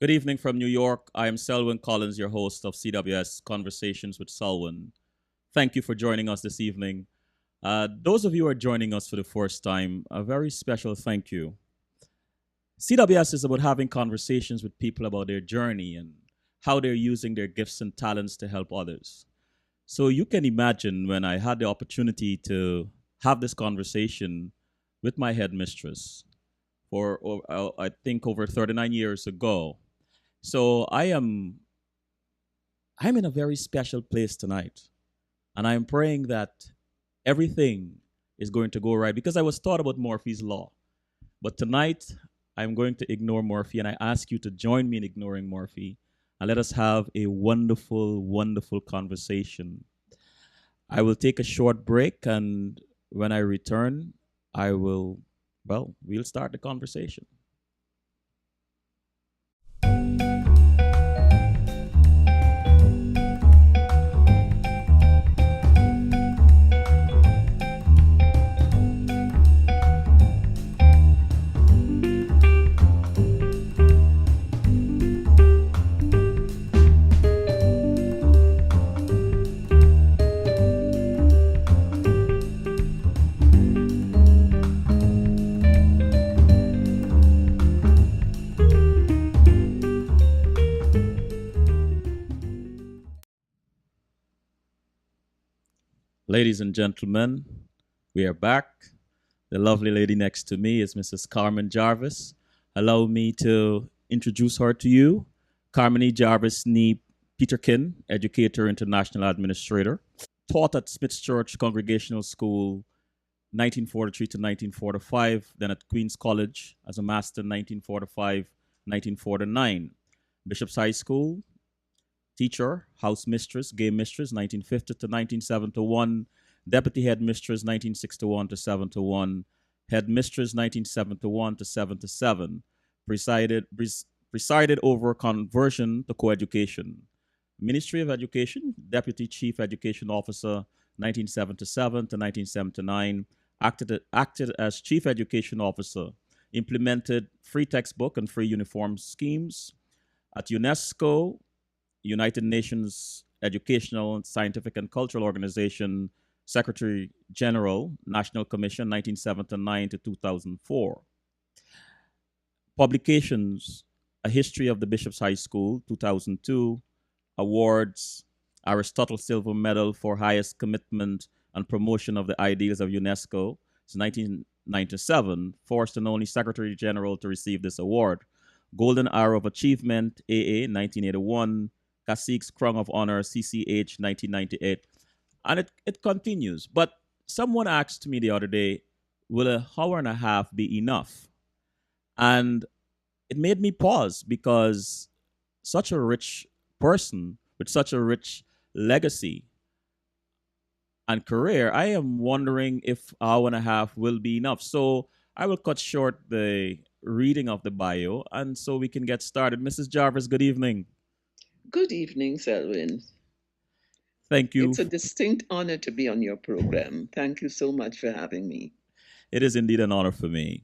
Good evening from New York. I am Selwyn Collins, your host of CWS Conversations with Selwyn. Thank you for joining us this evening. Those of you who are joining us for the first time, a very special thank you. CWS is about having conversations with people about their journey and how they're using their gifts and talents to help others. So you can imagine when I had the opportunity to have this conversation with my headmistress I think over 39 years ago. So I'm in a very special place tonight. And I'm praying that everything is going to go right because I was taught about Murphy's Law. But tonight, I'm going to ignore Murphy and I ask you to join me in ignoring Murphy and let us have a wonderful, wonderful conversation. I will take a short break and when I return, I will, we'll start the conversation. Ladies and gentlemen, we are back. The lovely lady next to me is Mrs. Carmen Jarvis. Allow me to introduce her to you. Carmen Jarvis Nee Peterkin, educator, international administrator, taught at Smith's Church Congregational School 1943 to 1945, then at Queen's College as a master 1945 1949. Bishop's High School, teacher, house mistress, game mistress 1950 to 1971, deputy headmistress 1961 to 71, headmistress 1971 to 77, presided, presided over conversion to coeducation. Ministry of Education, Deputy Chief Education Officer 1977 to 1979, acted as Chief Education Officer, implemented free textbook and free uniform schemes at UNESCO, United Nations Educational, Scientific, and Cultural Organization, Secretary General, National Commission, 1979 to 2004. Publications, A History of the Bishop's High School, 2002. Awards, Aristotle Silver Medal for Highest Commitment and Promotion of the Ideals of UNESCO, since 1997, first and only Secretary General to receive this award. Golden Arrow of Achievement, AA, 1981. Cacique's Crown of Honor, CCH, 1998. And it continues. But someone asked me the other day, will an hour and a half be enough? And it made me pause because such a rich person with such a rich legacy and career, I am wondering if hour and a half will be enough. So I will cut short the reading of the bio and so we can get started. Mrs. Jarvis, good evening. Good evening, Selwyn. Thank you. It's a distinct honor to be on your program. Thank you so much for having me. It is indeed an honor for me.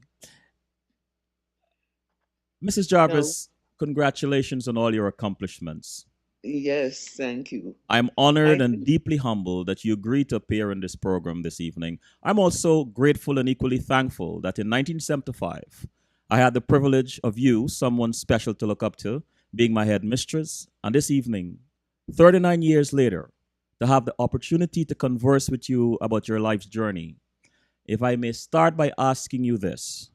Mrs. Now, Jarvis, congratulations on all your accomplishments. yes, thank you. I'm honored I and think, deeply humbled that you agreed to appear in this program this evening. I'm also grateful and equally thankful that in 1975, I had the privilege of you, someone special to look up to, being my headmistress, and this evening, 39 years later, to have the opportunity to converse with you about your life's journey. If I may start by asking you this.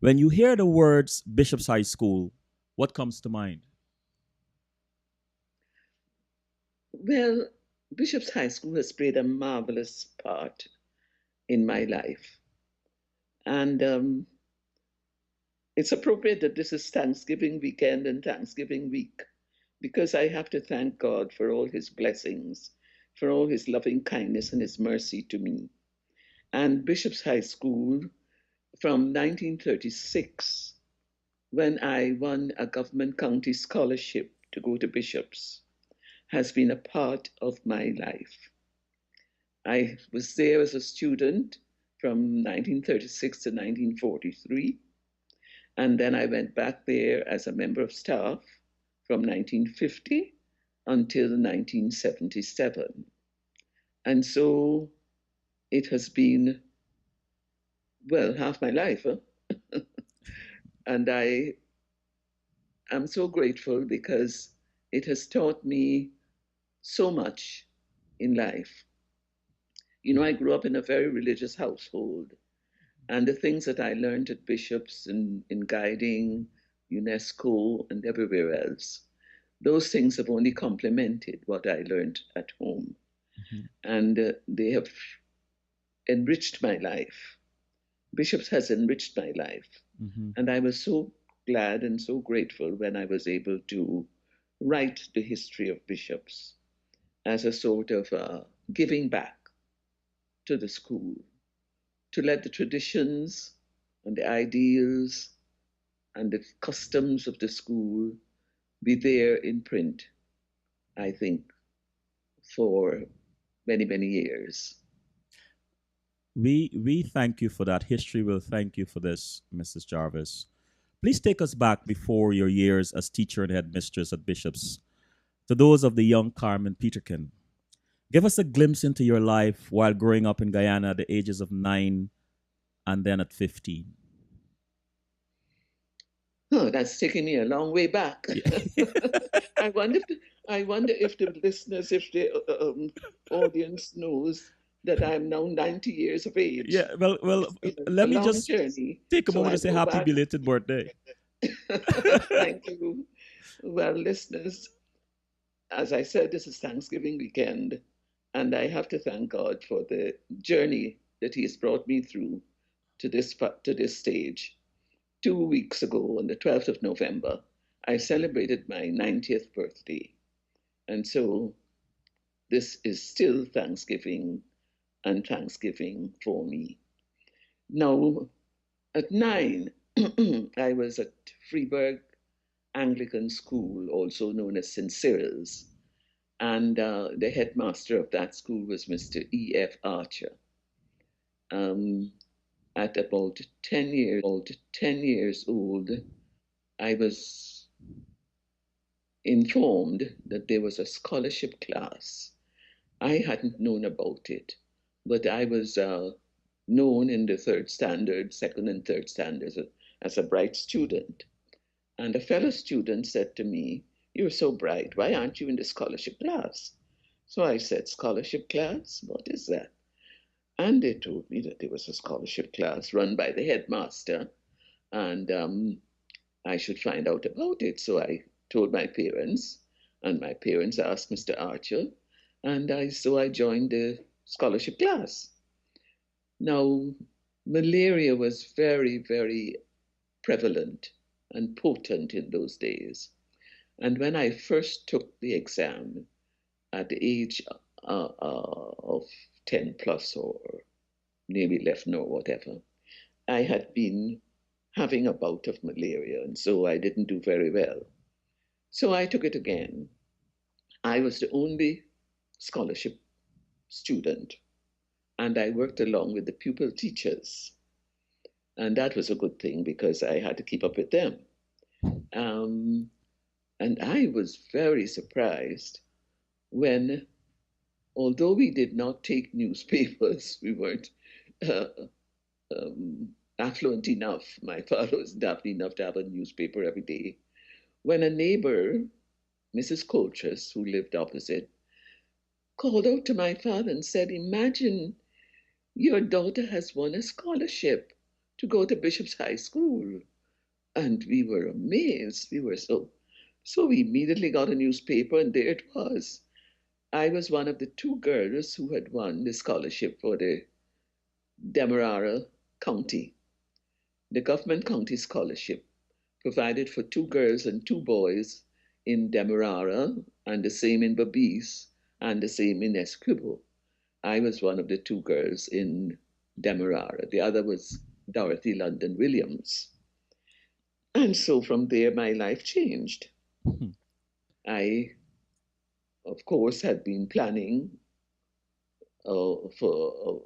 When you hear the words Bishop's High School, what comes to mind? well, Bishop's High School has played a marvelous part in my life. And it's appropriate that this is Thanksgiving weekend and Thanksgiving week because I have to thank God for all his blessings, for all his loving kindness and his mercy to me. And Bishop's High School from 1936, when I won a government county scholarship to go to Bishop's, has been a part of my life. I was there as a student from 1936 to 1943, and then I went back there as a member of staff from 1950 until 1977. And so it has been, well, half my life. Huh? And I am so grateful because it has taught me so much in life. I grew up in a very religious household, and the things that I learned at Bishop's in guiding, UNESCO, and everywhere else, those things have only complemented what I learned at home. Mhm. And they have enriched my life. Bishop's has enriched my life. Mhm. And I was so glad and so grateful when I was able to write the history of Bishop's as a sort of giving back to the school, to let the traditions and the ideals and the customs of the school be there in print, I think, for many, many years. We thank you for that. History will thank you for this, Mrs. Jarvis. Please take us back before your years as teacher and headmistress at Bishop's to those of the young Carmen Peterkin. Give us a glimpse into your life while growing up in Guyana at the ages of 9 and then at 15. Oh, that's taking me a long way back. Yeah. I wonder if I wonder if the listeners, if the audience knows that I'm now 90 years of age. Yeah, well, It's been a let me long just journey. take a So moment to I say go happy back. belated birthday. Thank you. Well, listeners, as I said, this is Thanksgiving weekend, and I have to thank God for the journey that He has brought me through to this stage. 2 weeks ago, on the 12th of November, I celebrated my 90th birthday. And so this is still Thanksgiving and Thanksgiving for me. Now, at 9, I was at Freeburg Anglican School, also known as St. Cyril's, and the headmaster of that school was Mr. E.F. Archer. Um, at about 10 years old, I was informed that there was a scholarship class. I hadn't known about it, but I was known in the third standard, second and third standards as a bright student. And a fellow student said to me, "You're so bright, why aren't you in the scholarship class?" So I said, "Scholarship class? What is that?" And they told me that there was a scholarship class run by the headmaster, and I should find out about it. So I told my parents, and my parents asked Mr. Archer, and I joined the scholarship class. Now, malaria was very, very prevalent and potent in those days. And when I first took the exam at the age of 10 plus or maybe 11 or whatever, I had been having a bout of malaria, and so I didn't do very well. So I took it again. I was the only scholarship student, and I worked along with the pupil teachers. And that was a good thing because I had to keep up with them. Um, and I was very surprised when, although we did not take newspapers, we weren't uh, affluent enough. My father was affluent enough to have a newspaper every day. When a neighbor, Mrs. Coltress, who lived opposite, called out to my father and said, "Imagine your daughter has won a scholarship to go to Bishop's High School." And we were amazed. We were so we immediately got a newspaper, and there it was. I was one of the two girls who had won the scholarship for the Demerara County, the government county scholarship provided for two girls and two boys in Demerara, and the same in Babis, and the same in Esquibo. I was one of the two girls in Demerara. The other was Dorothy London Williams. And so from there, my life changed. I, of course, had been planning for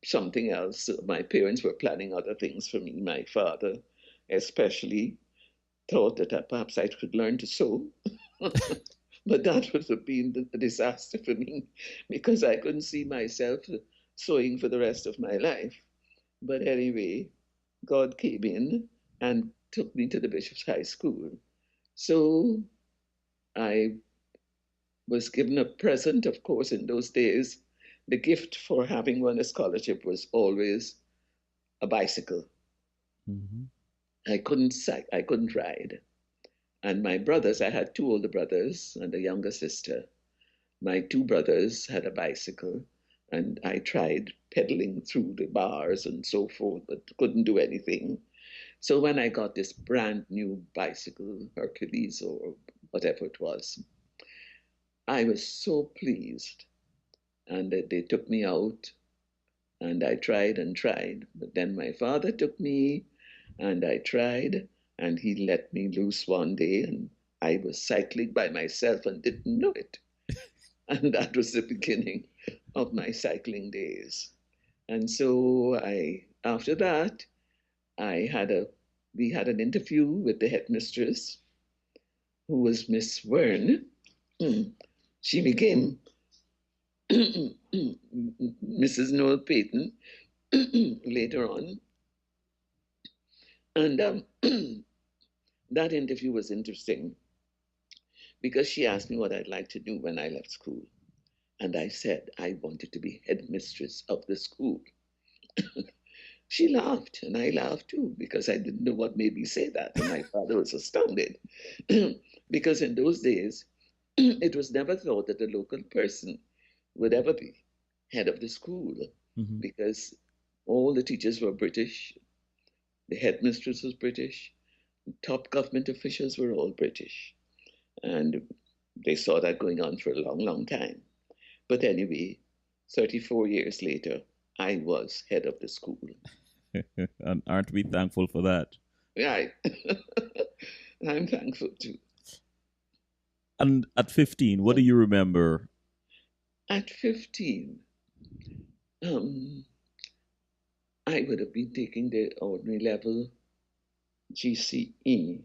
something else. My parents were planning other things for me, my father especially, thought that perhaps I could learn to sew. But that would have been a disaster for me because I couldn't see myself sewing for the rest of my life. But anyway, God came in and took me to the Bishop's High School. So I was given a present, of course, in those days. The gift for having won a scholarship was always a bicycle. Mm-hmm. I couldn't ride. And my brothers, I had two older brothers and a younger sister. My two brothers had a bicycle, and I tried pedaling through the bars and so forth, but couldn't do anything. So when I got this brand new bicycle, Hercules or whatever it was, I was so pleased. And they took me out, and I tried and tried. But then my father took me, and I tried, and he let me loose one day, and I was cycling by myself and didn't know it. And that was the beginning of my cycling days. And so after that, I had a, we had an interview with the headmistress, who was Miss Wern. She became Mrs. Noel Payton later on. And that interview was interesting because she asked me what I'd like to do when I left school. And I said I wanted to be headmistress of the school. She laughed, and I laughed too, because I didn't know what made me say that. And my father was astounded. Because in those days, it was never thought that a local person would ever be head of the school, Mm-hmm. because all the teachers were British, the headmistress was British, top government officials were all British. And they saw that going on for a long, long time. But anyway, 34 years later, I was head of the school. And aren't we thankful for that? Right. I'm thankful too. And at 15, what do you remember? At 15, um, I would have been taking the ordinary level GCE.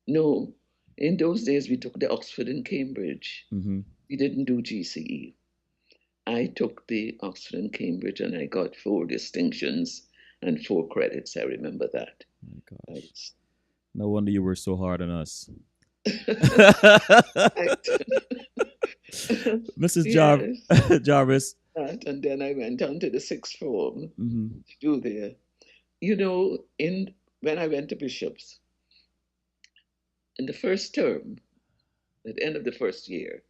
No, in those days we took the Oxford and Cambridge. Mm-hmm. We didn't do GCE. I took the Oxford and Cambridge and I got 4 distinctions and 4 credits. I remember that. My gosh. Right. No wonder you were so hard on us. Mrs. Yes, Jarvis. that. And then I went on to the sixth form Mm-hmm. to do there. You know, in when I went to Bishop's in the first term, at the end of the first year,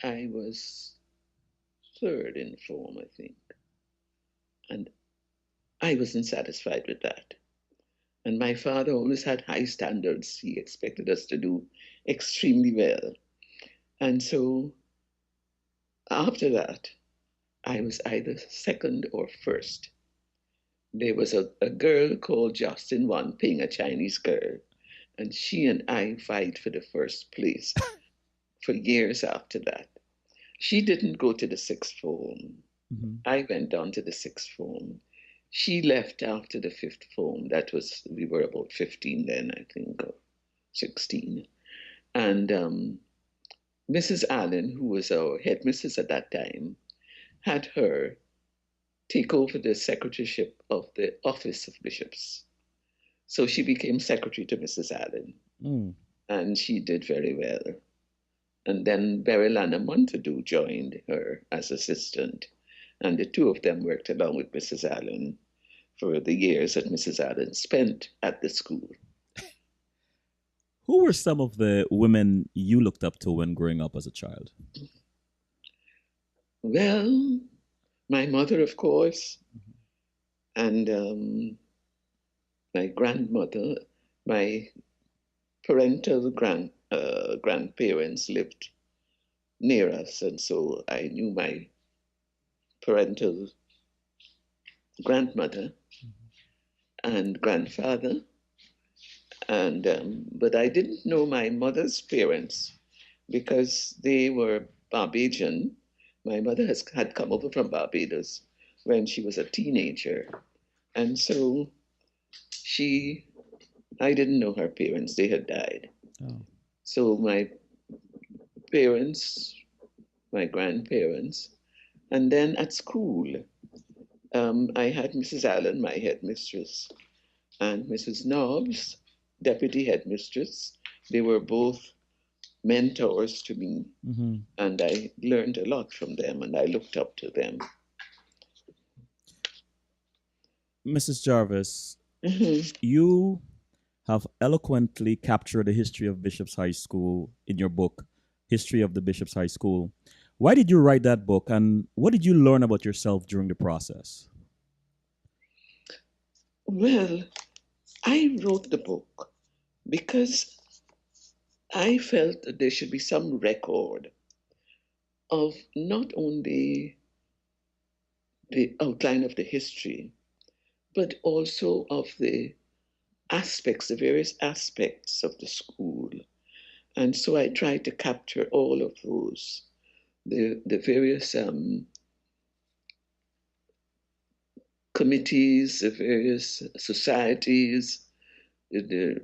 I was third in form, I think, and I wasn't satisfied with that. And my father always had high standards. He expected us to do extremely well. And so after that, I was either second or first. There was a girl called Justin Wan Ping, a Chinese girl, and she and I vied for the first place for years after that. She didn't go to the sixth form. Mm-hmm. I went on to the sixth form. She left after the fifth form. That was, we were about 15 then, I think, or 16. And Mrs. Allen, who was our headmistress at that time, had her take over the secretaryship of the Office of Bishops. So she became secretary to Mrs. Allen, Mm. and she did very well. And then Beryl Anna Montagu joined her as assistant, and the two of them worked along with Mrs. Allen for the years that Mrs. Allen spent at the school. Who were some of the women you looked up to when growing up as a child? Well, my mother, of course, and my grandmother, my parental grandparents lived near us, and so I knew my parental grandmother and grandfather, and but I didn't know my mother's parents because they were Barbadian. My mother had come over from Barbados when she was a teenager, and so she I didn't know her parents, they had died. Oh. So my parents, my grandparents, and then at school, I had Mrs. Allen, my headmistress, and Mrs. Nobbs, deputy headmistress. They were both mentors to me, Hmm. and I learned a lot from them, and I looked up to them. Mrs. Jarvis, Mhm. you have eloquently captured the history of Bishop's High School in your book, History of the Bishop's High School. Why did you write that book, and what did you learn about yourself during the process? Well, I wrote the book because I felt that there should be some record of not only the outline of the history, but also of the aspects, the various aspects of the school. And so I tried to capture all of those, the various committees, the various societies, the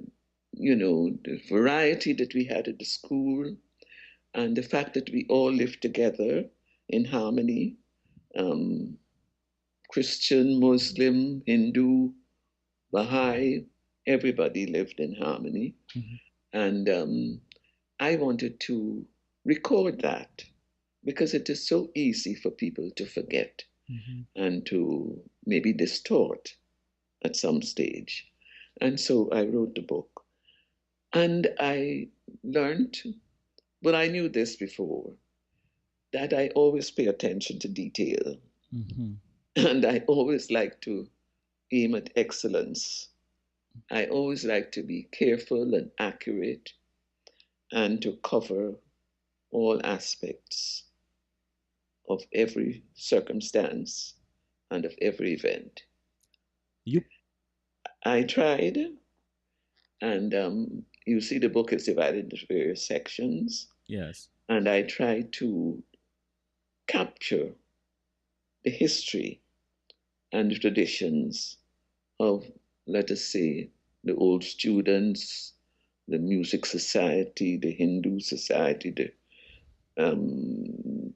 the variety that we had at the school, and the fact that we all lived together in harmony. Um, Christian, Muslim, Hindu, Baha'i, everybody lived in harmony. Mhm. And I wanted to record that because it is so easy for people to forget Mhm. and to maybe distort at some stage. And so I wrote the book. And I learned, but I knew this before, that I always pay attention to detail. Mhm. And I always like to aim at excellence. I always like to be careful and accurate and to cover all aspects of every circumstance and of every event. You I tried, and you see the book is divided into various sections, yes. and I tried to capture the history and the traditions of, let us say, the old students, the music society, the Hindu society, the um,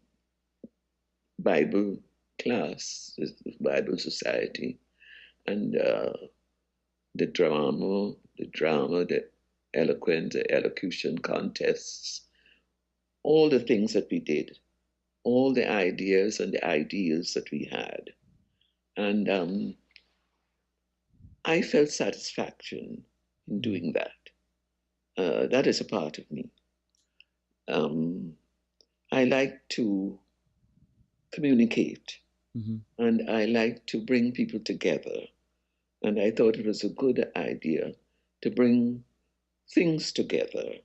Bible class, the Bible society, and the eloquent, the elocution contests, all the things that we did, all the ideas and the ideals that we had. And I felt satisfaction in Mhm. doing that. That is a part of me. Um, I like to communicate Mhm. and I like to bring people together. And I thought it was a good idea to bring things together.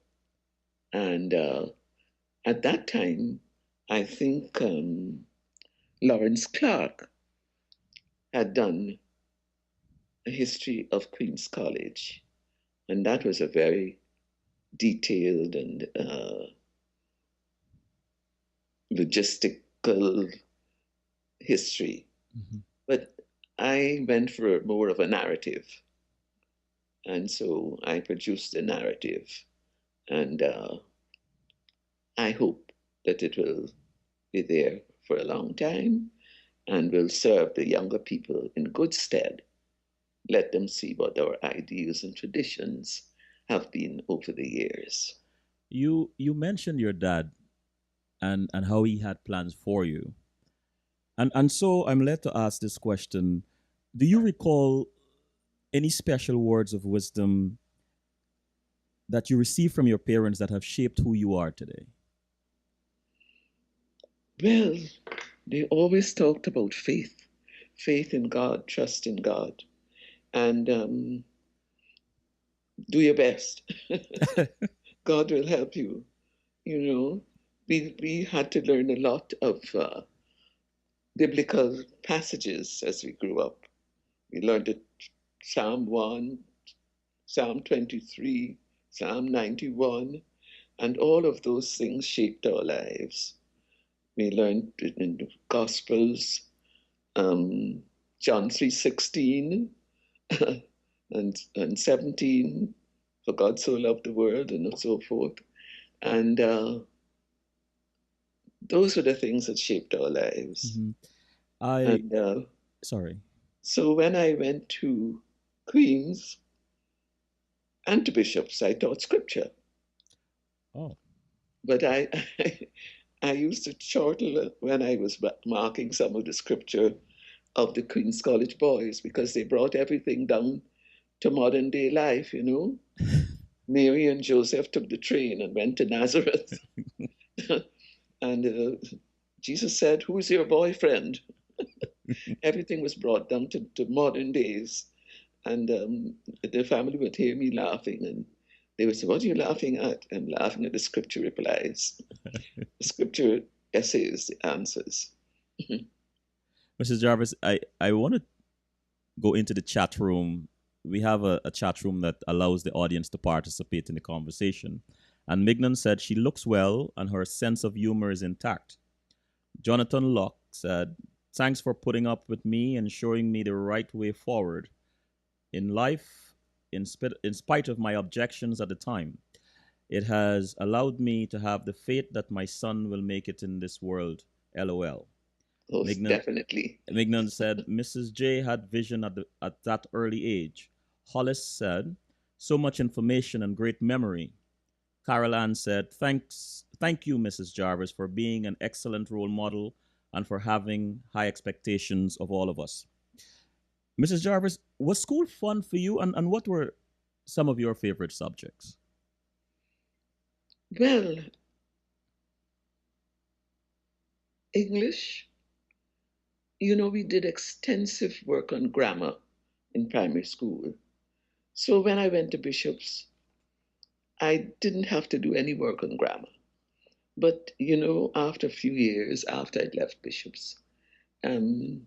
And at that time, I think Lawrence Clark had done a history of Queen's College. And that was a very detailed and logistical history. Mhm. But I went for more of a narrative. And so I produced a narrative. And I hope that it will be there for a long time and will serve the younger people in good stead. Let them see what our ideals and traditions have been over the years. You mentioned your dad and how he had plans for you. And so I'm led to ask this question. Do you recall any special words of wisdom that you received from your parents that have shaped who you are today? Well, they always talked about faith, faith in God, trust in God, and do your best. God will help you. You know, we had to learn a lot of biblical passages as we grew up. We learned it Psalm 1, Psalm 23, Psalm 91, and all of those things shaped our lives. We learned it in the Gospels, um, John 3:16, and 17, for God so loved the world, and so forth. And those were the things that shaped our lives. Hmm. I And sorry. so when I went to Queens and to Bishops, I taught scripture. Oh, But I used to chortle when I was marking some of the scripture of the Queen's College boys because they brought everything down to modern day life, you know. Mary and Joseph took the train and went to Nazareth. And Jesus said, "Who's your boyfriend?" Everything was brought down to modern days. And the family would hear me laughing, and they would say, "What are you laughing at?" I'm laughing at the scripture replies, the scripture essays, the answers. Mrs. Jarvis, I want to go into the chat room. We have a chat room that allows the audience to participate in the conversation. And Mignon said she looks well and her sense of humor is intact. Jonathan Locke said, "Thanks for putting up with me and showing me the right way forward in life, in spite of my objections at the time. It has allowed me to have the faith that my son will make it in this world. LOL." Oh, Mignon, definitely. Mignon said, "Mrs. J had vision at that early age." Hollis said, "So much information and great memory." Carol Ann said, thank you, Mrs. Jarvis, for being an excellent role model and for having high expectations of all of us." Mrs. Jarvis, was school fun for you, and what were some of your favorite subjects? Well, English, you know, we did extensive work on grammar in primary school. So when I went to Bishop's, I didn't have to do any work on grammar. But, you know, after a few years after I'd left Bishop's, um,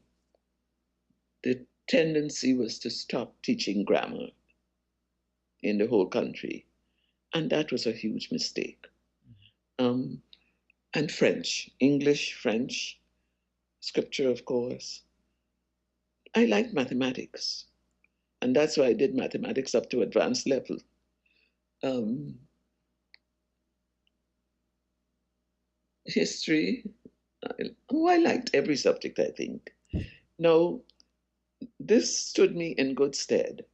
the tendency was to stop teaching grammar in the whole country. And that was a huge mistake. Um, and French, English, French, scripture, of course. I liked mathematics. And that's why I did mathematics up to advanced level. Um, History, I liked every subject, I think. Now, this stood me in good stead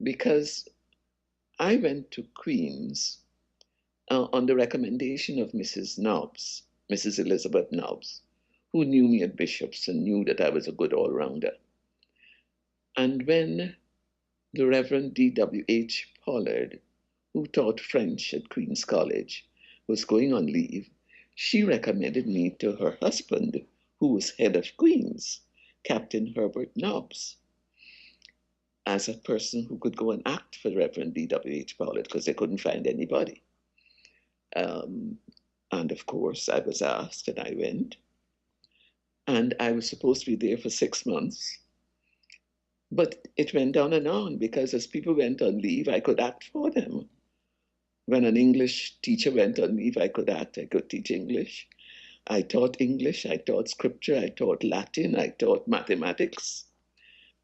because I went to Queen's on the recommendation of Mrs. Nobbs, Mrs. Elizabeth Nobbs, who knew me at Bishop's and knew that I was a good all rounder. And when the Reverend D.W.H. Pollard, who taught French at Queen's College, was going on leave, she recommended me to her husband, who was head of Queen's, Captain Herbert Nobbs, as a person who could go and act for Reverend D.W.H. Pollard because they couldn't find anybody. Um, and of course, I was asked and I went. And I was supposed to be there for 6 months. But it went on and on because as people went on leave, I could act for them. When an English teacher went on leave, I could act, I could teach English. I taught English, I taught scripture, I taught Latin, I taught mathematics,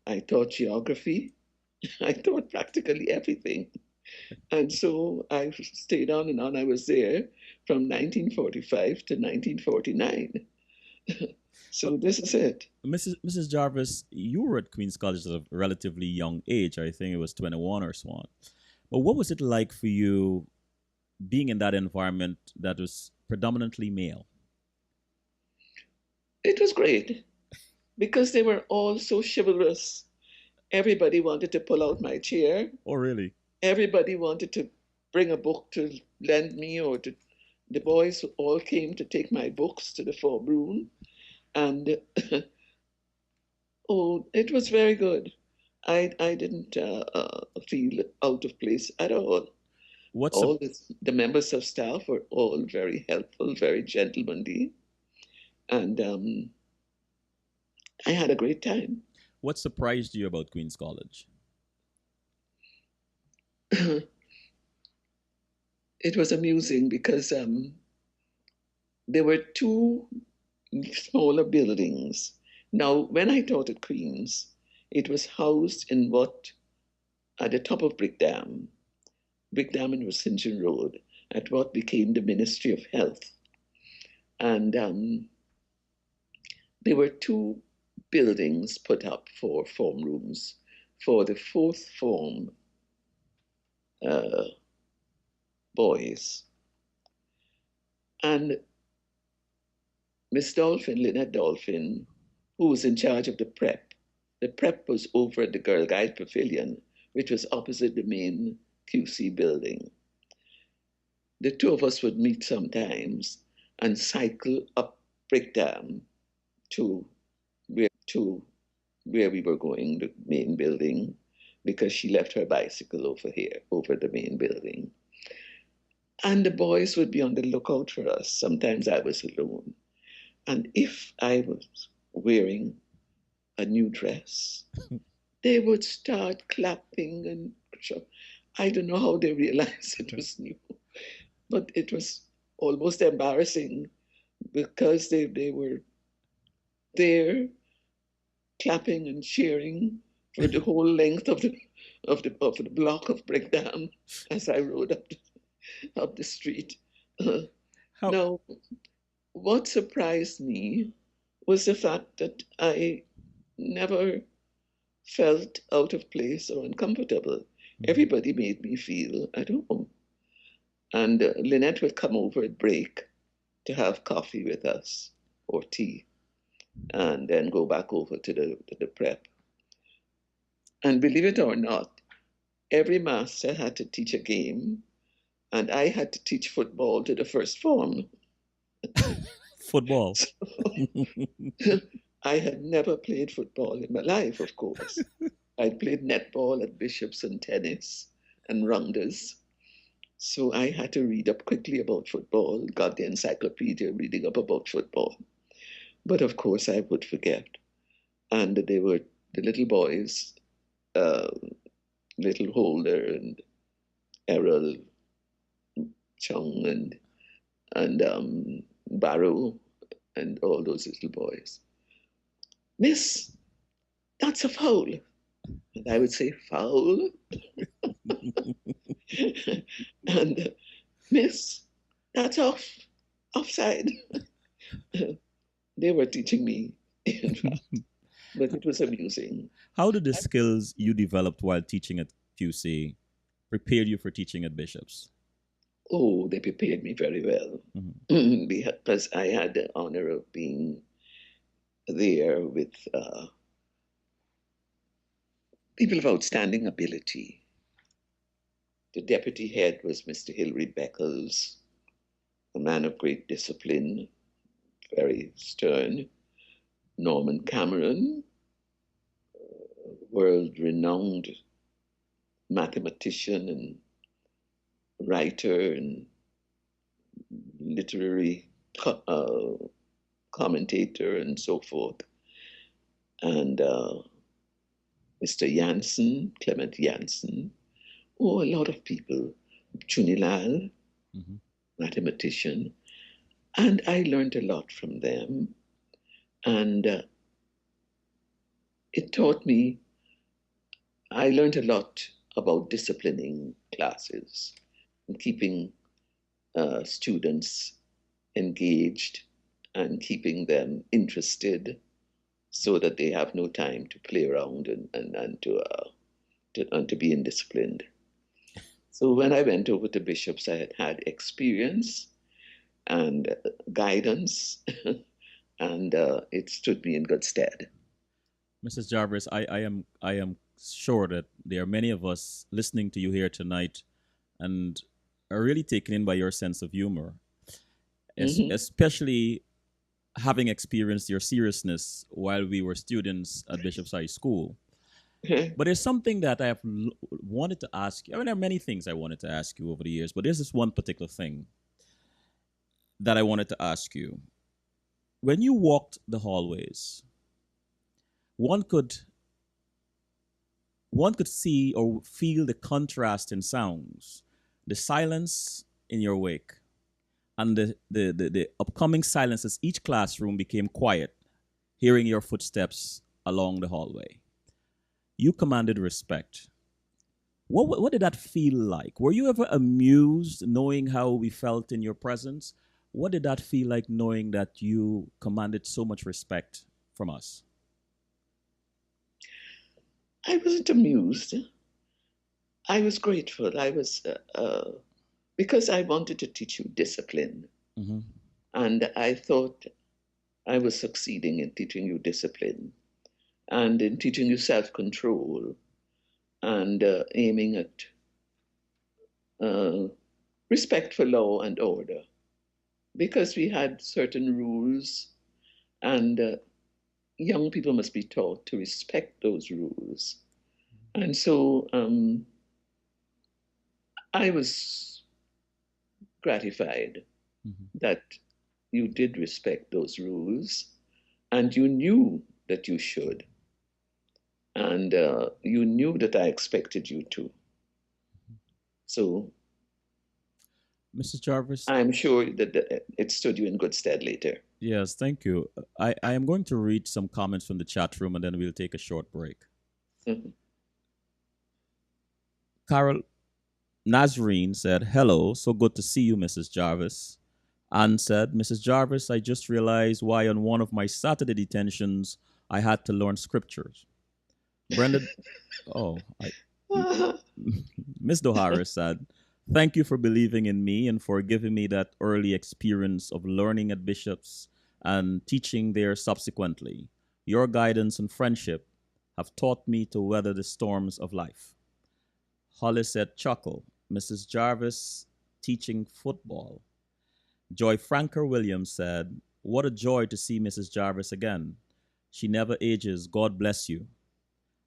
I taught geography, I taught practically everything. And so I stayed on and on. I was there from 1945 to 1949. But So this is it. Mrs. Jarvis, you were at Queen's College at a relatively young age. I think it was 21 or so on. But what was it like for you being in that environment that was predominantly male? It was great because they were all so chivalrous. Everybody wanted to pull out my chair. Oh, really? Everybody wanted to bring a book to lend me, or to the boys all came to take my books to the forenoon. And oh, it was very good. I didn't feel out of place at all. What's a All the members of staff were all very helpful, very gentlemanly, and I had a great time. what surprised you about Queen's College? It was amusing because there were two smaller buildings. Now, when I taught at Queen's, it was housed in what at the top of Brick Dam and St. Road, at what became the Ministry of Health. And there were two buildings put up for form rooms for the fourth form uh, boys. And Miss Dolphin, Lynette Dolphin, who was in charge of the prep was over at the Girl Guide Pavilion, which was opposite the main QC building. The two of us would meet sometimes and cycle up Brick Dam to to where we were going, the main building, because she left her bicycle over here, over the main building. And the boys would be on the lookout for us. Sometimes I was alone. And if I was wearing a new dress, they would start clapping and I don't know how they realized it was new, but it was almost embarrassing because they were there clapping and cheering for the whole length of the block of Brick Dam as I rode up the street. How Now, what surprised me was the fact that I never felt out of place or uncomfortable. Mhm. Everybody made me feel at home. And Lynette would come over at break to have coffee with us or tea and then go back over to the prep. And believe it or not, every master had to teach a game, and I had to teach football to the first form. football? So I had never played football in my life, of course. I'd played netball at Bishops and tennis and rounders. So I had to read up quickly about football, got the encyclopedia reading up about football. But of course, I would forget. And they were the little boys, uh, Little Holder and Errol Chung and Barrow and all those little boys. Miss, that's a foul. And I would say, foul? And Miss, that's offside. They were teaching me, in fact, but it was amusing. How did the skills you developed while teaching at QC prepare you for teaching at Bishops? Oh, they prepared me very well Mhm. because I had the honor of being there with people of outstanding ability. The deputy head was Mr. Hilary Beckles, a man of great discipline, very stern. Norman Cameron, world renowned mathematician and writer and literary commentator and so forth. And Mr. Janssen, Clement Janssen, oh, a lot of people. Chunilal, Mhm. mathematician. And I learned a lot from them. And it taught me, I learned a lot about disciplining classes and keeping students engaged and keeping them interested so that they have no time to play around and to be indisciplined. So when I went over to Bishops, I had had experience and guidance, and it stood me in good stead. Mrs. Jarvis, I am sure that there are many of us listening to you here tonight and are really taken in by your sense of humor, Mm-hmm. especially having experienced your seriousness while we were students at Bishop's High School. But there's something that I have wanted to ask you. I mean, there are many things I wanted to ask you over the years, but there's this one particular thing that I wanted to ask you. When you walked the hallways, one could one could see or feel the contrast in sounds, the silence in your wake, and the upcoming silence as each classroom became quiet, hearing your footsteps along the hallway. You commanded respect. What did that feel like? Were you ever amused knowing how we felt in your presence? What did that feel like knowing that you commanded so much respect from us? I wasn't amused. I was grateful. Because I wanted to teach you discipline. Mm-hmm. And I thought I was succeeding in teaching you discipline and in teaching you self control and aiming at uh, respect for law and order. Because we had certain rules, and young people must be taught to respect those rules. And so I was gratified Mm-hmm. that you did respect those rules and you knew that you should. And you knew that I expected you to. So Mrs. Jarvis, I'm sure that it stood you in good stead later. yes, thank you. I am going to read some comments from the chat room and then we'll take a short break. Mhm. Carol Nazarene said, "Hello, so good to see you, Mrs. Jarvis." Anne said, "Mrs. Jarvis, I just realized why on one of my Saturday detentions I had to learn scriptures." Brenda, oh, Miss Dohara said, "Thank you for believing in me and for giving me that early experience of learning at Bishop's and teaching there subsequently. Your guidance and friendship have taught me to weather the storms of life." Holly said, "Chuckle." Mrs. Jarvis teaching football. Joy Franker Williams said, "What a joy to see Mrs. Jarvis again. She never ages. God bless you."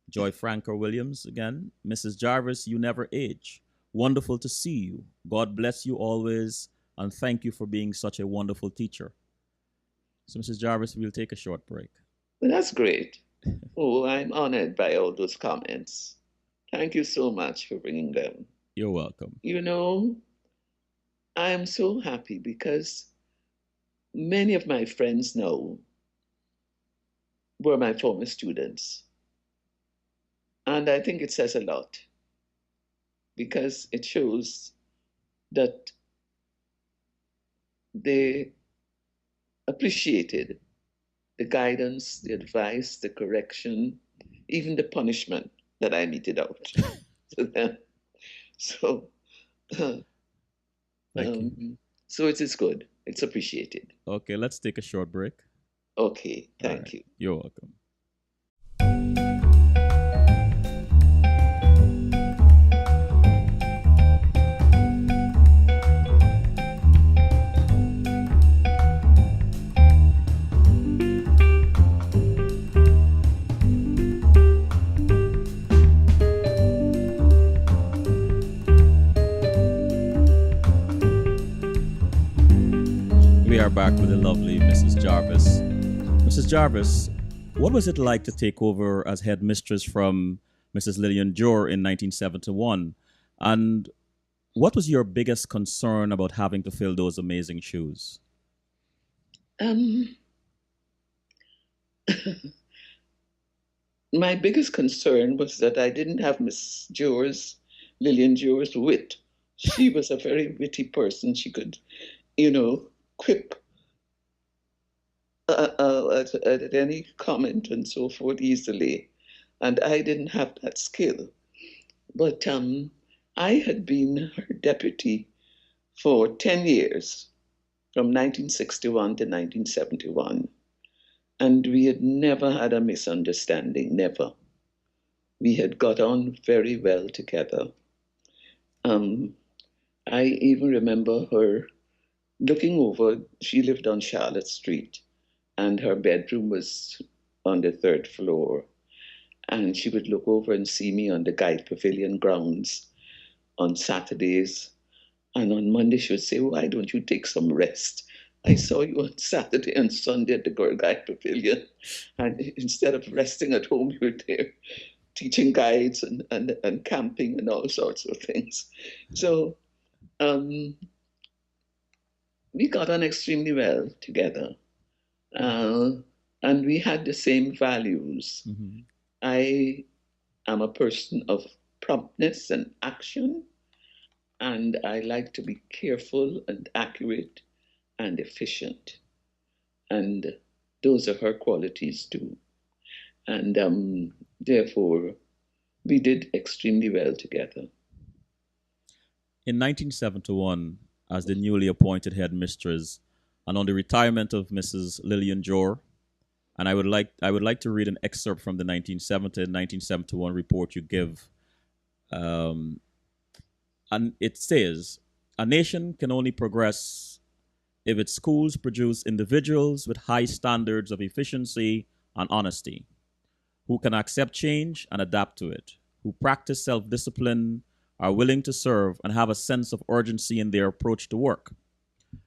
Joy Franker Williams again. "Mrs. Jarvis, you never age. Wonderful to see you. God bless you always, and thank you for being such a wonderful teacher." So, Mrs. Jarvis, we'll take a short break. Well, that's great. Oh, I'm honored by all those comments. Thank you so much for bringing them. You're welcome. You know, I am so happy because many of my friends now were my former students. And I think it says a lot because it shows that they appreciated the guidance, the advice, the correction, even the punishment that I meted out to them. So, Thank you. so it is good. It's appreciated. Okay, let's take a short break. Okay, All thank right. you. You're welcome. We are back with the lovely Mrs. Jarvis. Mrs. Jarvis, what was it like to take over as headmistress from Mrs. Lillian Jor in 1971? And what was your biggest concern about having to fill those amazing shoes? Um, my biggest concern was that I didn't have Lillian Jore's wit. She was a very witty person. She could, you know, quip at any comment and so forth easily. And I didn't have that skill. But I had been her deputy for 10 years, from 1961 to 1971. And we had never had a misunderstanding, never. We had got on very well together. Um, I even remember her looking over, she lived on Charlotte Street, and her bedroom was on the third floor. And she would look over and see me on the Guide Pavilion grounds on Saturdays. And on Monday, she would say, "Why don't you take some rest? I saw you on Saturday and Sunday at the Girl Guide Pavilion. And instead of resting at home, you were there teaching guides and camping and all sorts of things." So um, we got on extremely well together. Uh, and we had the same values. Mm-hmm. I am a person of promptness and action, and I like to be careful and accurate and efficient. And those are her qualities too. And therefore, we did extremely well together. In 1971, as the newly appointed headmistress, and on the retirement of Mrs. Lillian Jor, and I would like to read an excerpt from the 1970 and 1971 report you give. Um, and it says, a nation can only progress if its schools produce individuals with high standards of efficiency and honesty, who can accept change and adapt to it, who practice self discipline, are willing to serve, and have a sense of urgency in their approach to work.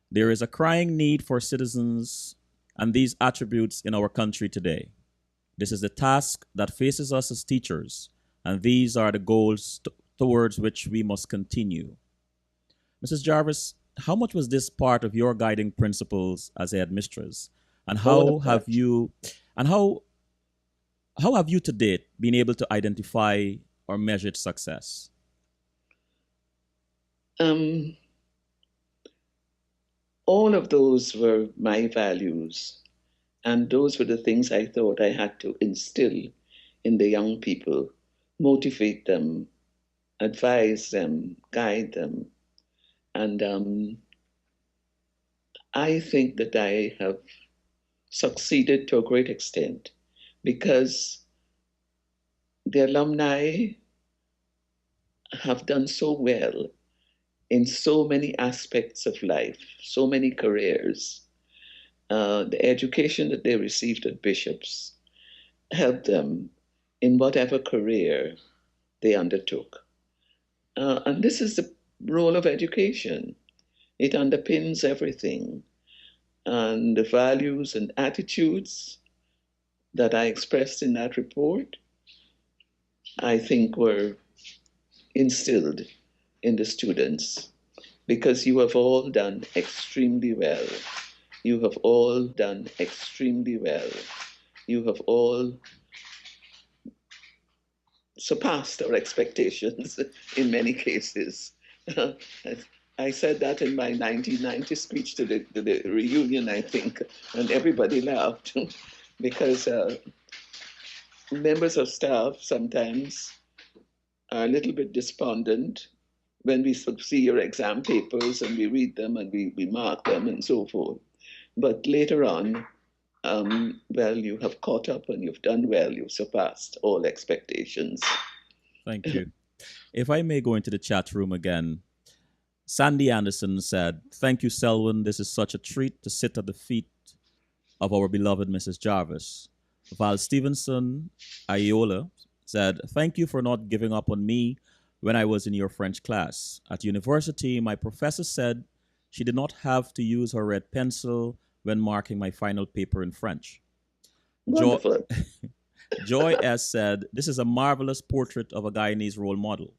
There is a crying need for citizens and these attributes in our country today. This is the task that faces us as teachers, and these are the goals towards which we must continue. Mrs. Jarvis, how much was this part of your guiding principles as a headmistress? And All how of have that. you and how have you to date been able to identify or measure success? Um, all of those were my values, and those were the things I thought I had to instill in the young people, motivate them, advise them, guide them. And I think that I have succeeded to a great extent because the alumni have done so well in so many aspects of life, so many careers. The education that they received at Bishop's helped them in whatever career they undertook. And this is the role of education. It underpins everything. And the values and attitudes that I expressed in that report, I think were instilled in the students because you have all done extremely well. You have all done extremely well. You have all surpassed our expectations in many cases. I said that in my 1990 speech to the reunion, I think, and everybody laughed because members of staff sometimes are a little bit despondent when we sort of see your exam papers and we read them and we mark them and so forth. But later on, well, you have caught up and you've done well, you've surpassed all expectations. Thank you. If I may go into the chat room again, Sandy Anderson said, thank you, Selwyn. This is such a treat to sit at the feet of our beloved Mrs. Jarvis. Val Stevenson Ayola said, thank you for not giving up on me when I was in your French class. At university, my professor said she did not have to use her red pencil when marking my final paper in French. Joy, Wonderful. Joy S. said, this is a marvelous portrait of a Guyanese role model.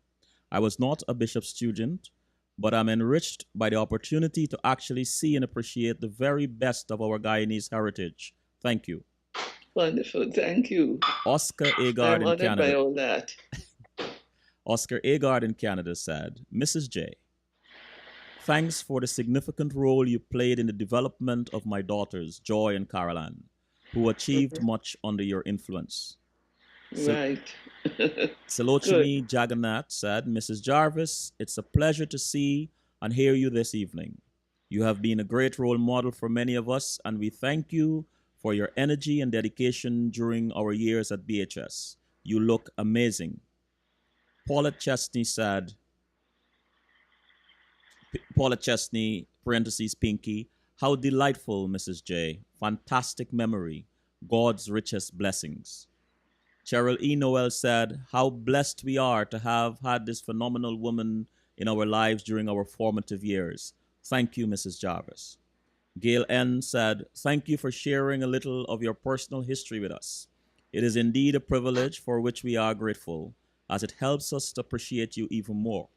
I was not a bishop student, but I'm enriched by the opportunity to actually see and appreciate the very best of our Guyanese heritage. Thank you. Wonderful. Thank you. Oscar Agard I'm in honored by Canada. all that. Oscar Agard in Canada said, Mrs. J, thanks for the significant role you played in the development of my daughters, Joy and Caroline, who achieved much under your influence. Right. Good. Salochini Jagannath said, Mrs. Jarvis, it's a pleasure to see and hear you this evening. You have been a great role model for many of us, and we thank you for your energy and dedication during our years at BHS. You look amazing. Paulette Chesney said, Paulette Chesney, parentheses, Pinky, how delightful, Mrs. J. Fantastic memory. God's richest blessings. Cheryl E. Noel said, how blessed we are to have had this phenomenal woman in our lives during our formative years. Thank you, Mrs. Jarvis. Gail N. said, thank you for sharing a little of your personal history with us. It is indeed a privilege for which we are grateful, as it helps us to appreciate you even more.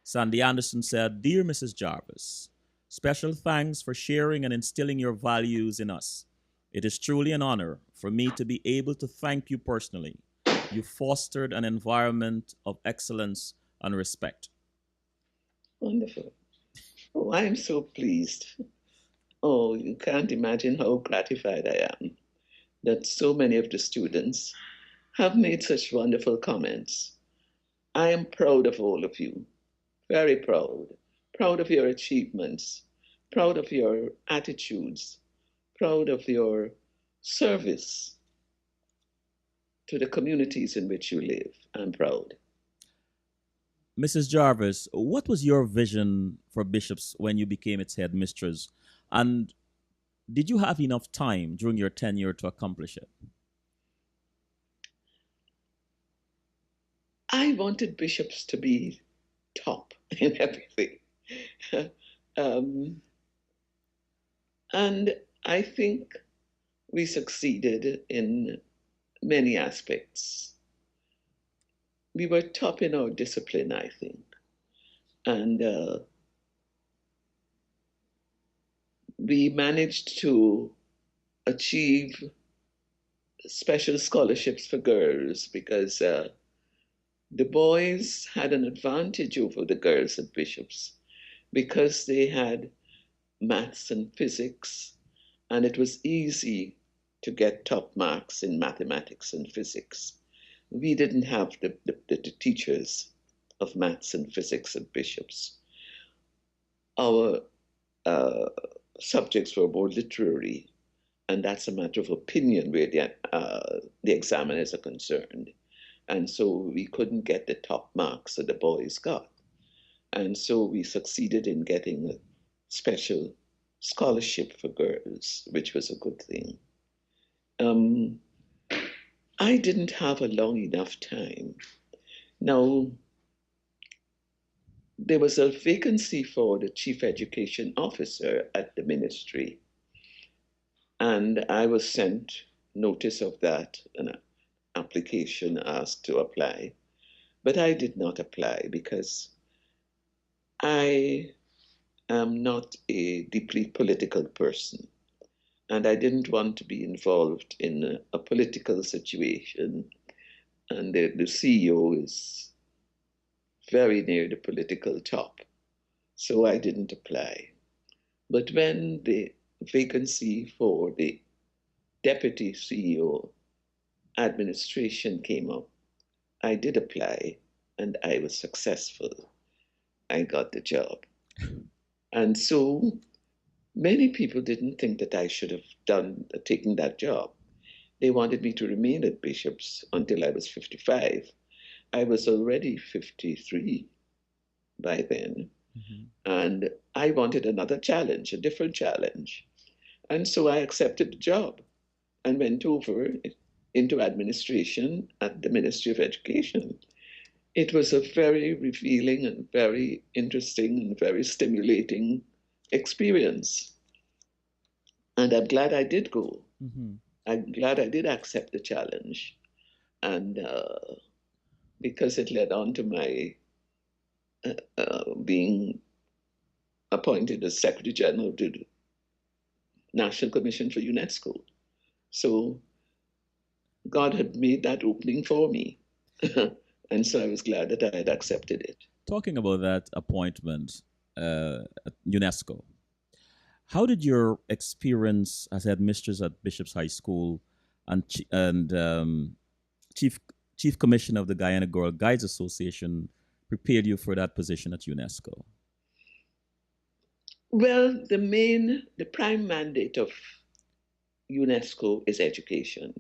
Sandy Anderson said, dear Mrs. Jarvis, special thanks for sharing and instilling your values in us. It is truly an honor for me to be able to thank you personally. You fostered an environment of excellence and respect. Wonderful. Oh, I'm so pleased. Oh, you can't imagine how gratified I am that so many of the students have made such wonderful comments. I am proud of all of you, very proud. Proud of your achievements, proud of your attitudes, proud of your service to the communities in which you live. I'm proud. Mrs. Jarvis, what was your vision for bishops when you became its headmistress? And did you have enough time during your tenure to accomplish it? I wanted bishops to be top in everything. um, and I think we succeeded in many aspects. We were top in our discipline, I think. And we managed to achieve special scholarships for girls because the boys had an advantage over the girls at Bishop's because they had maths and physics, and it was easy to get top marks in mathematics and physics. We didn't have the teachers of maths and physics at Bishop's. Our uh, subjects were more literary, and that's a matter of opinion where the examiners are concerned. And so we couldn't get the top marks that the boys got. And so we succeeded in getting a special scholarship for girls, which was a good thing. Um, I didn't have a long enough time. Now, there was a vacancy for the chief education officer at the ministry, and I was sent notice of that, an application asked to apply. But I did not apply because I am not a deeply political person. And I didn't want to be involved in a political situation. And the CEO is very near the political top. So I didn't apply. But when the vacancy for the deputy CEO administration came up, I did apply and I was successful. I got the job. And so many people didn't think that I should have taken that job. They wanted me to remain at Bishop's until I was 55. I was already 53 by then. Mm-hmm. And I wanted another challenge, a different challenge. And so I accepted the job and went over into administration at the Ministry of Education. It was a very revealing and very interesting and very stimulating experience. And I'm glad I did go. Mm-hmm. I'm glad I did accept the challenge. And because it led on to my being appointed as Secretary General to the National Commission for UNESCO. So God had made that opening for me. And so I was glad that I had accepted it. Talking about that appointment at UNESCO, how did your experience as headmistress at Bishop's High School and chief commissioner of the Guyana Girl Guides Association prepared you for that position at UNESCO? Well, the prime mandate of UNESCO is education.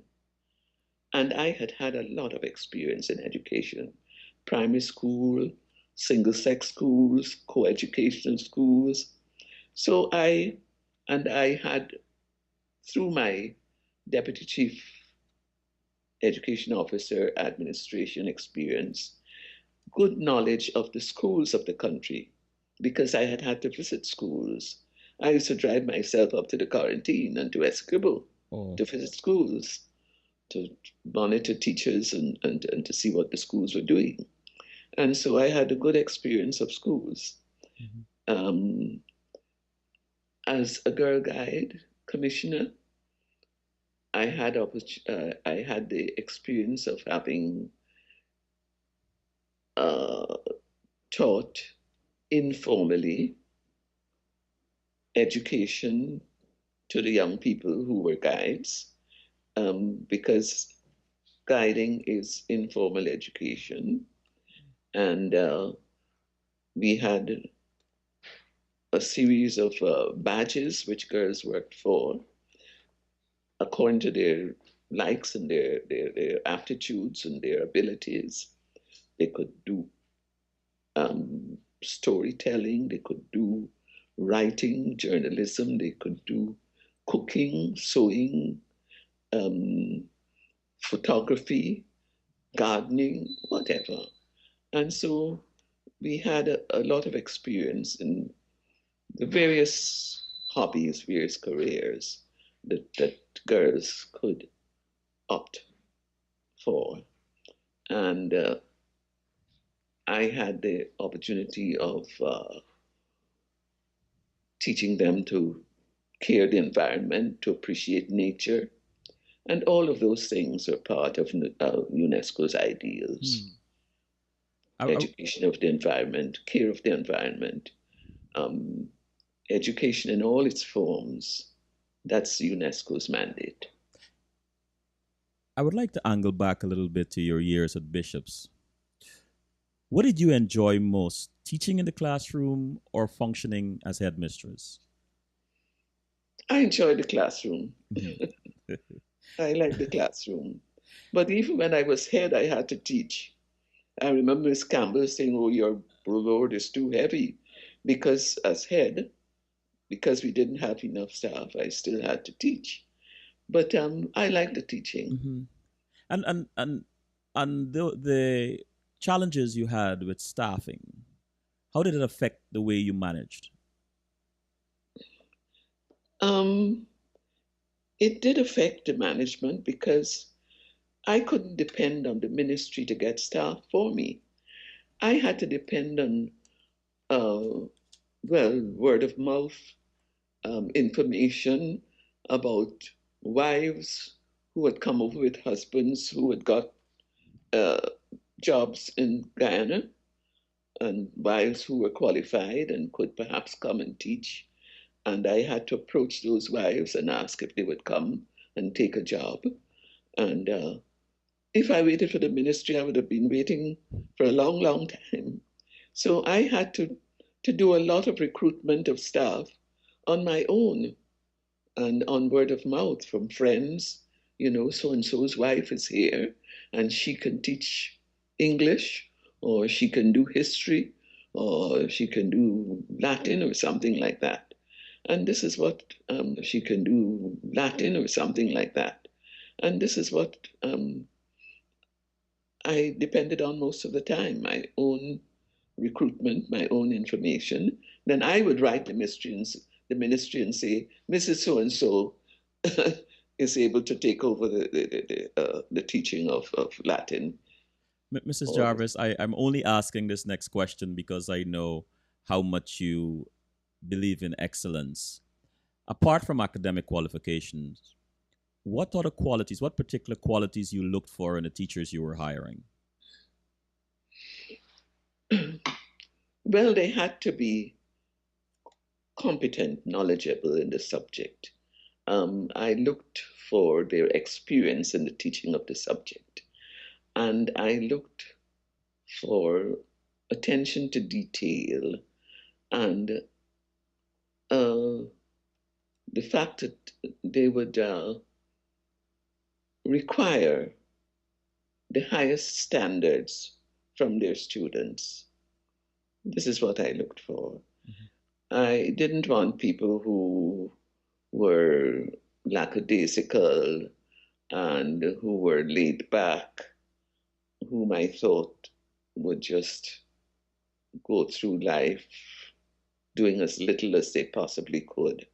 And I had had a lot of experience in education, primary school, single-sex schools, co-educational schools. So I had, through my deputy chief education officer administration experience, good knowledge of the schools of the country because I had to visit schools. I used to drive myself up to the Quarantine and to Essequibo to visit schools, to monitor teachers and to see what the schools were doing. And so I had a good experience of schools. Mm-hmm. As a girl guide commissioner, I had the experience of having uh, taught informally education to the young people who were guides, because guiding is informal education. And we had a series of badges which girls worked for according to their likes and their aptitudes and their abilities. They could do storytelling, they could do writing, journalism, they could do cooking, sewing, um, photography, gardening, whatever. And so we had a lot of experience in the various hobbies, various careers that girls could opt for. And I had the opportunity of teaching them to care the environment, to appreciate nature, and all of those things are part of UNESCO's ideals. Hmm. I, Education of the environment, care of the environment, um, education in all its forms. That's UNESCO's mandate. I would like to angle back a little bit to your years at Bishops. What did you enjoy most, teaching in the classroom or functioning as headmistress? I enjoyed the classroom. Mhm. I liked the classroom. But even when I was head, I had to teach. I remember Miss Campbell saying, "Oh, your load is too heavy," because as head, because we didn't have enough staff, I still had to teach. But I liked the teaching. Mhm. And the challenges you had with staffing, how did it affect the way you managed? Um, it did affect the management because I couldn't depend on the ministry to get staff for me. I had to depend on, uh, well, word of mouth, information about wives who had come over with husbands who had got uh, jobs in Guyana, and wives who were qualified and could perhaps come and teach. And I had to approach those wives and ask if they would come and take a job. And if I waited for the ministry, I would have been waiting for a long, long time. So I had to do a lot of recruitment of staff on my own and on word of mouth from friends. So and so's wife is here and she can teach English, or she can do history, or she can do Latin or something like that. And this is what she can do Latin or something like that. And this is what I depended on most of the time, my own recruitment, my own information. Then I would write the ministry and say, Mrs. So and so is able to take over the teaching of Latin. Mrs. Or Jarvis, I'm only asking this next question because I know how much you believe in excellence. Apart from academic qualifications, what other qualities, what particular qualities you looked for in the teachers you were hiring? well, they had to be competent, knowledgeable in the subject. I looked for their experience in the teaching of the subject, and I looked for attention to detail and uh, the fact that they would require the highest standards from their students. This is what I looked for. Mhm. I didn't want people who were lackadaisical and who were laid back, whom I thought would just go through life doing as little as they possibly could.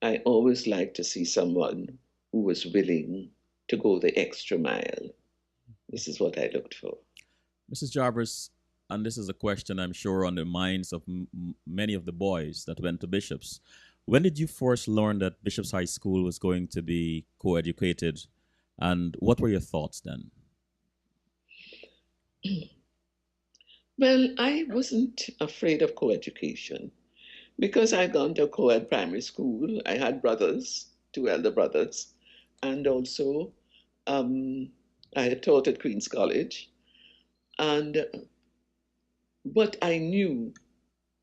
I always liked to see someone who was willing to go the extra mile. This is what I looked for. Mrs. Jarvis, and this is a question I'm sure on the minds of many of the boys that went to Bishops. When did you first learn that Bishop's High School was going to be co-educated, and what were your thoughts then? Well, I wasn't afraid of co-education because I'd gone to a co-ed primary school. I had brothers, two elder brothers, and also um, I had taught at Queen's College. And but I knew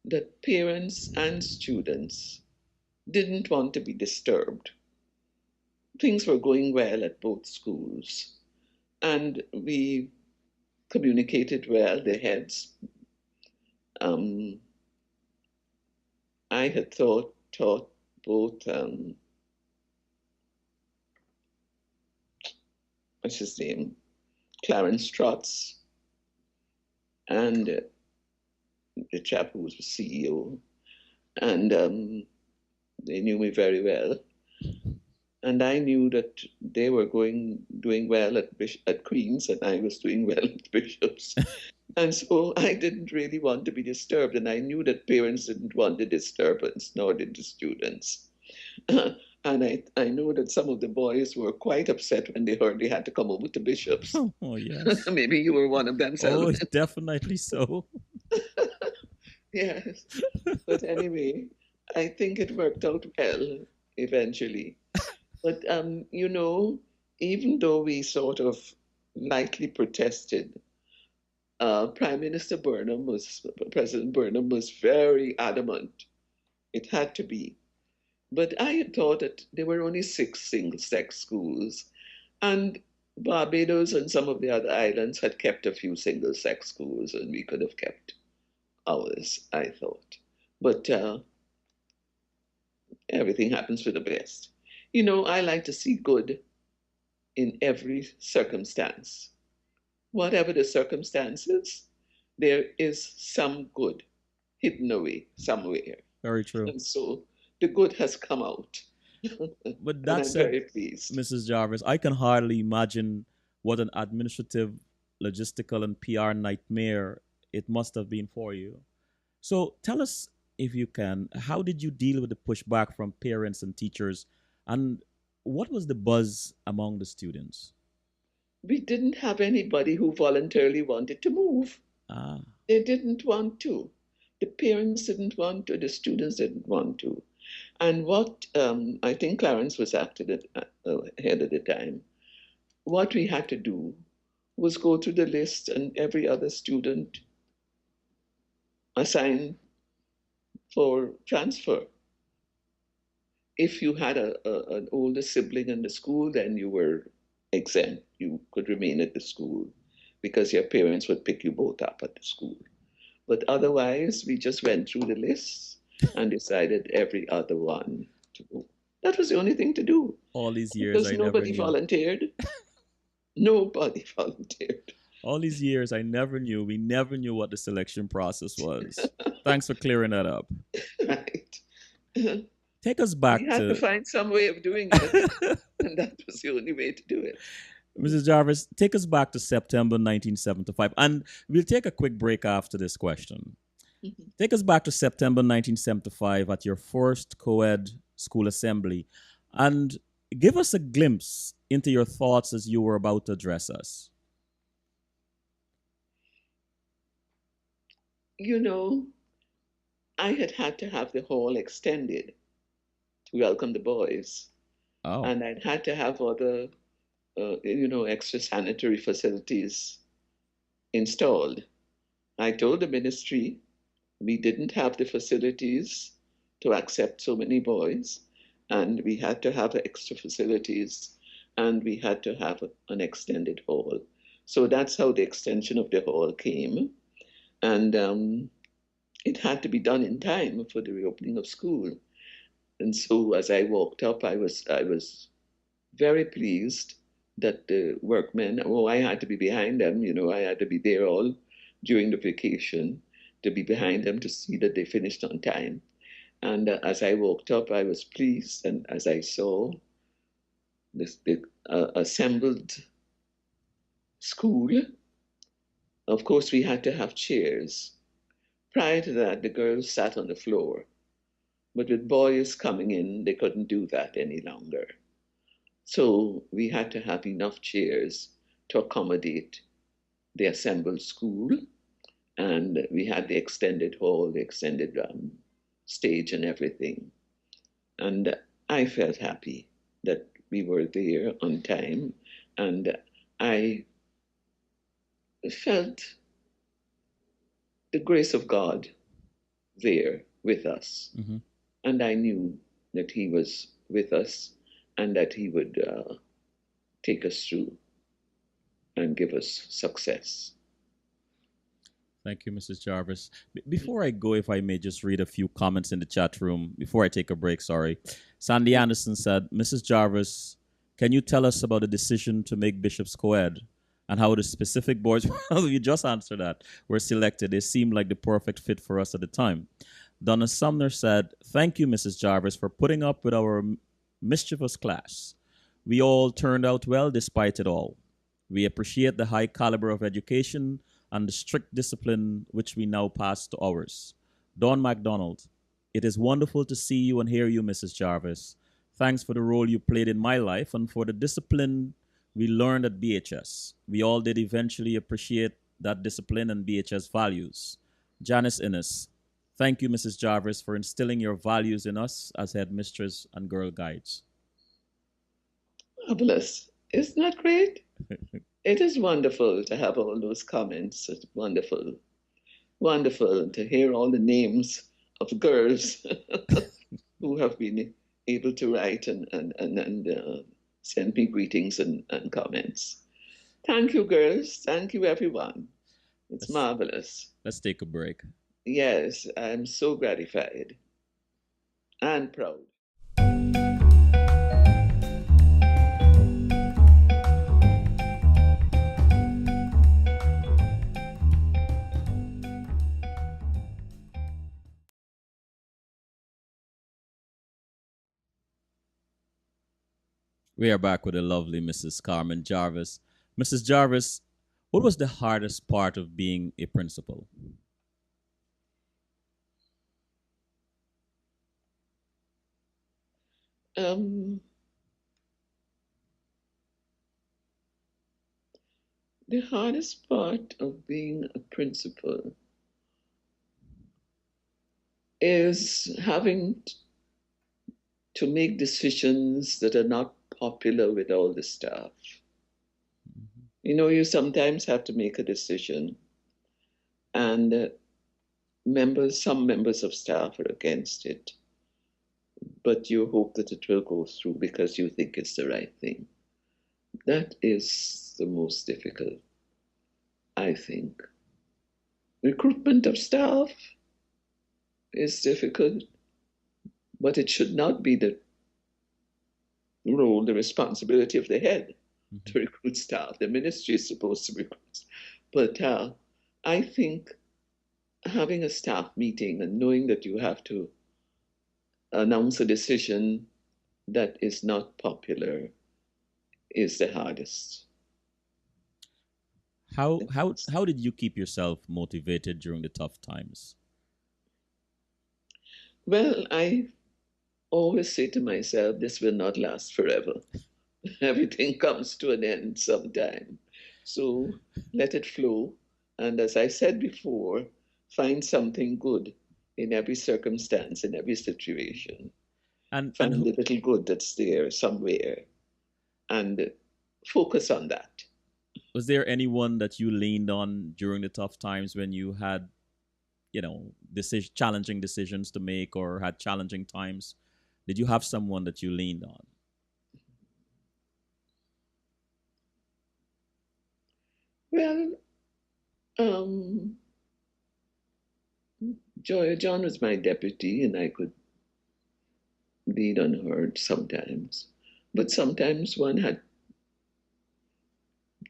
that parents and students didn't want to be disturbed. Things were going well at both schools, and we communicated well. The heads, um, I had taught both. What's his name? Clarence Trotz and the chap who was the CEO, and they knew me very well. And I knew that they were doing well at Queens, and I was doing well at Bishops. And so I didn't really want to be disturbed, and I knew that parents didn't want the disturbance, nor did the students. And I know that some of the boys were quite upset when they heard they had to come over to Bishops. Oh, yes. Maybe you were one of them, Oh, Selwyn. definitely so. Yes. But anyway, I think it worked out well eventually. But even though we sort of lightly protested, President Burnham was very adamant. It had to be. But I had thought that there were only six single-sex schools, and Barbados and some of the other islands had kept a few single-sex schools, and we could have kept ours, I thought. But everything happens for the best. I like to see good in every circumstance. Whatever the circumstances, there is some good hidden away somewhere. Very true. And so the good has come out. But And that I'm said, very pleased. Mrs. Jarvis, I can hardly imagine what an administrative, logistical, and PR nightmare it must have been for you. So tell us, if you can, how did you deal with the pushback from parents and teachers, and what was the buzz among the students? We didn't have anybody who voluntarily wanted to move. Ah, They didn't want to. The parents didn't want to, the students didn't want to. And what I think Clarence was head at the time, what we had to do was go through the list and every other student assign for transfer. If you had an older sibling in the school, then you were exempt. You could remain at the school because your parents would pick you both up at the school. But otherwise, we just went through the lists and decided every other one to go. That was the only thing to do all these years because I never nobody knew. volunteered. Nobody volunteered. All these years I never knew. We never knew what the selection process was. Thanks for clearing that up. Right. Take us We back had to to find some way of doing it, and that was the only way to do it. Mrs. Jarvis, take us back to September 1975. And we'll take a quick break after this question. Mhm. Take us back to September 1975 at your first co ed school assembly and give us a glimpse into your thoughts as you were about to address us. You know, I had to have the hall extended to welcome the boys, Oh, and I'd had to have other, extra sanitary facilities installed. I told the ministry we didn't have the facilities to accept so many boys, and we had to have extra facilities, and we had to have an extended hall. So that's how the extension of the hall came, and it had to be done in time for the reopening of school. And so as I walked up, I was very pleased that the workmen, oh, I had to be behind them, I had to be there all during the vacation to be behind them to see that they finished on time. And as I walked up, I was pleased. And as I saw this big assembled school, of course, we had to have chairs. Prior to that, the girls sat on the floor. But with boys coming in, they couldn't do that any longer. So we had to have enough chairs to accommodate the assembled school. And we had the extended hall, the extended stage, and everything. And I felt happy that we were there on time. And I felt the grace of God there with us. Mm-hmm. And I knew that He was with us and that He would take us through and give us success. Thank you, Mrs. Jarvis. Before I go, if I may just read a few comments in the chat room before I take a break, sorry. Sandy Anderson said, Mrs. Jarvis, can you tell us about the decision to make bishops co-ed and how the specific boards, well, you just answered that, were selected? They seemed like the perfect fit for us at the time. Donna Sumner said, thank you, Mrs. Jarvis, for putting up with our mischievous class. We all turned out well despite it all. We appreciate the high caliber of education and the strict discipline which we now pass to ours. Don MacDonald, it is wonderful to see you and hear you, Mrs. Jarvis. Thanks for the role you played in my life and for the discipline we learned at BHS. We all did eventually appreciate that discipline and BHS values. Janice Innes, thank you, Mrs. Jarvis, for instilling your values in us as headmistress and girl guides. Marvelous. Isn't that great? It is wonderful to have all those comments. It's wonderful. Wonderful to hear all the names of girls who have been able to write and send me greetings and comments. Thank you, girls. Thank you, everyone. It's Let's, marvelous. let's take a break. Yes, I'm so gratified and proud. We are back with the lovely Mrs. Carmen Jarvis. Mrs. Jarvis, what was the hardest part of being a principal? Um, the hardest part of being a principal is having to make decisions that are not popular with all the staff. You know, you sometimes have to make a decision, and some members of staff are against it, but you hope that it will go through because you think it's the right thing. That is the most difficult, I think. Recruitment of staff is difficult, but it should not be the role, the responsibility of the head to recruit staff. The ministry is supposed to recruit. But I think having a staff meeting and knowing that you have to announce a decision that is not popular is the hardest. How did you keep yourself motivated during the tough times? Well, I always say to myself, this will not last forever. Everything comes to an end sometime. So let it flow. And as I said before, find something good in every circumstance, in every situation. And Find the little good that's there somewhere and focus on that. was there anyone that you leaned on during the tough times when you had, challenging decisions to make or had challenging times? Did you have someone that you leaned on? Well, John was my deputy, and I could lean on her sometimes. But sometimes one had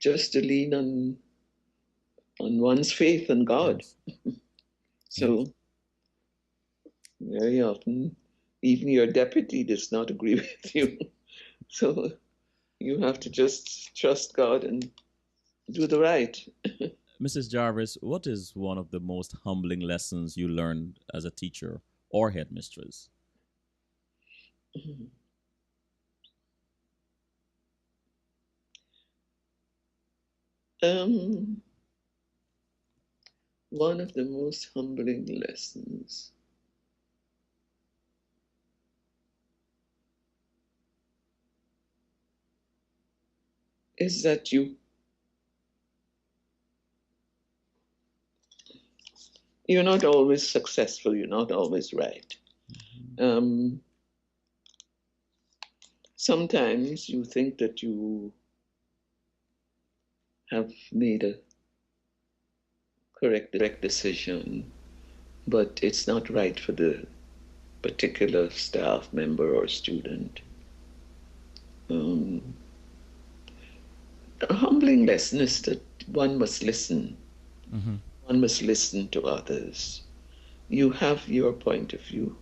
just to lean on one's faith in God. Yes. So Yes. very often, even your deputy does not agree with you. So you have to just trust God and do the right. Mrs. Jarvis, what is one of the most humbling lessons you learned as a teacher or headmistress? Um, one of the most humbling lessons is that you're not always successful, you're not always right. Um, Sometimes you think that you have made a correct decision, but it's not right for the particular staff member or student. Um, a humbling lesson is that one must listen. Mm-hmm. One must listen to others. You have your point of view,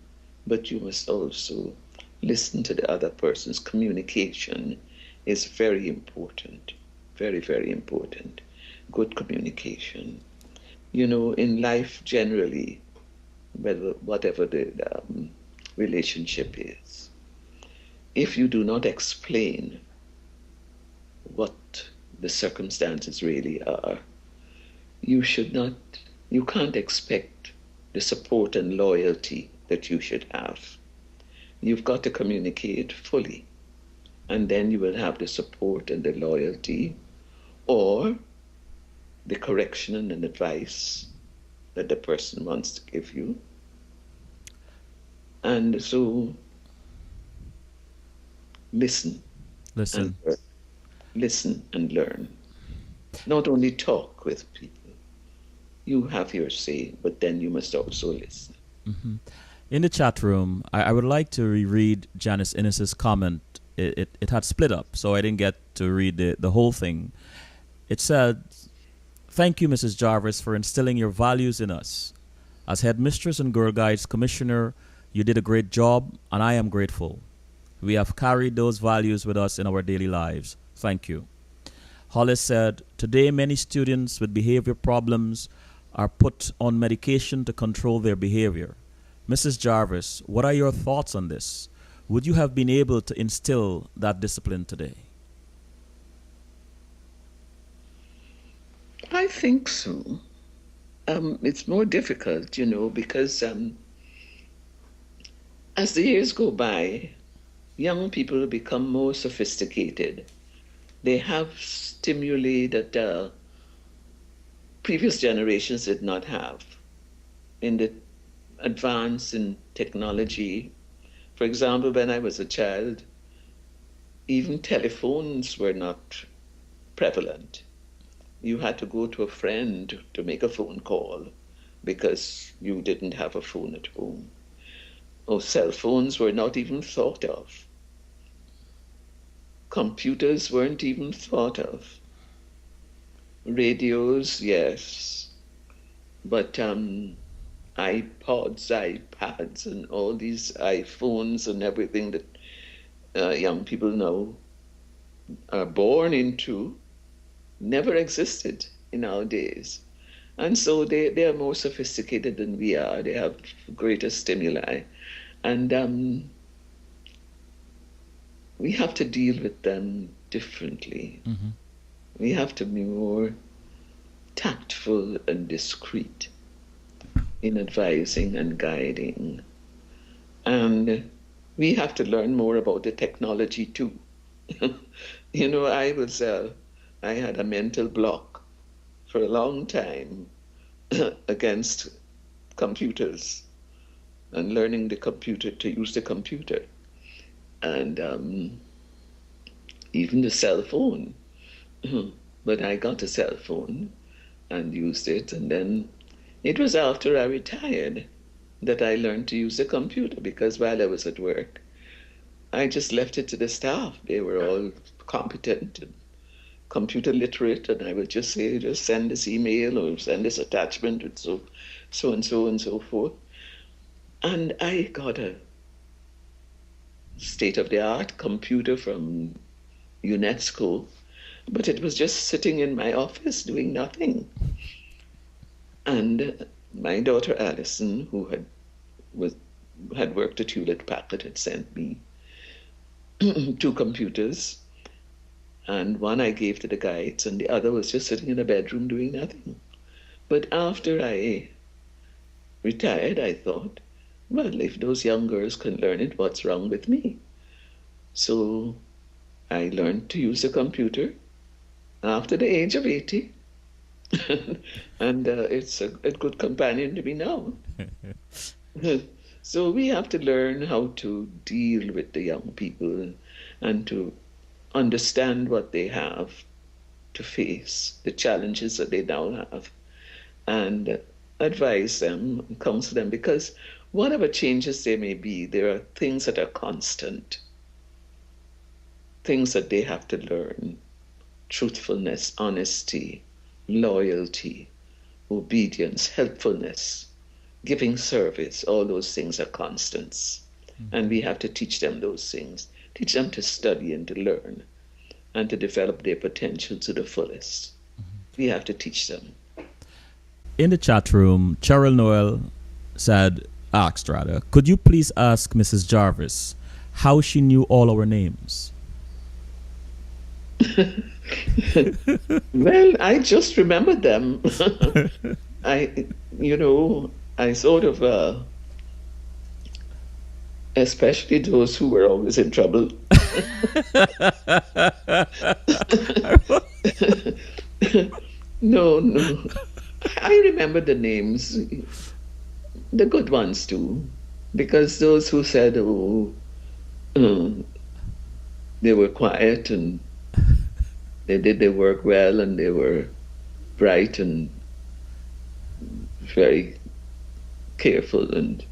but you must also listen to the other person's. Communication is very important, very, very important. Good communication. You know, in life generally, whatever the relationship is, if you do not explain what the circumstances really are, you should not, you can't expect the support and loyalty that you should have. You've got to communicate fully, and then you will have the support and the loyalty or the correction and advice that the person wants to give you. And so listen and Listen. learn. Listen and learn. Not only talk with people, you have your say, but then you must also listen. Hmm. In the chat room, I would like to reread Janice Innes's comment. It had split up, so I didn't get to read the whole thing. It said, "Thank you, Mrs. Jarvis, for instilling your values in us. As headmistress and Girl Guides Commissioner, you did a great job, and I am grateful. We have carried those values with us in our daily lives. Thank you." Hollis said, "Today, many students with behavior problems are put on medication to control their behavior. Mrs. Jarvis, what are your thoughts on this? Would you have been able to instill that discipline today?" I think so. It's more difficult, you know, because as the years go by, young people become more sophisticated. They have stimuli that previous generations did not have in the advance in technology. For example, when I was a child, even telephones were not prevalent. You had to go to a friend to make a phone call because you didn't have a phone at home. Or cell phones were not even thought of. Computers weren't even thought of. Radios, yes, but iPods, iPads, and all these iPhones and everything that young people now are born into never existed in our days. And so they are more sophisticated than we are. They have greater stimuli. And we have to deal with them differently. Mm-hmm. We have to be more tactful and discreet in advising and guiding. And we have to learn more about the technology too. You know, I had a mental block for a long time against computers and learning the computer to use the computer. And even the cell phone. But I got a cell phone and used it. And then it was after I retired that I learned to use the computer because while I was at work, I just left it to the staff. They were all competent and computer literate, and I would just say, just send this email or send this attachment and so and so forth. And I got a state-of-the-art computer from UNESCO, but it was just sitting in my office doing nothing. And my daughter Alison, who had worked at Hewlett Packard, had sent me two computers, and one I gave to the guides, and the other was just sitting in a bedroom doing nothing. But after I retired, I thought, well, if those young girls can learn it, what's wrong with me? So I learned to use a computer after the age of 80, and it's a good companion to me now. So we have to learn how to deal with the young people and to understand what they have to face, the challenges that they now have, and advise them, counsel them, because whatever changes there may be, there are things that are constant, things that they have to learn: truthfulness, honesty, loyalty, obedience, helpfulness, giving service. All those things are constants. And we have to teach them those things, teach them to study and to learn and to develop their potential to the fullest. We have to teach them. In the chat room, Cheryl Noel asked rather, could you please ask Mrs. Jarvis how she knew all our names? Well, I just remembered them. I, I sort of, especially those who were always in trouble. No, no. I remember the names, the good ones too, because those who said, oh, they were quiet and they did their work well and they were bright and very careful and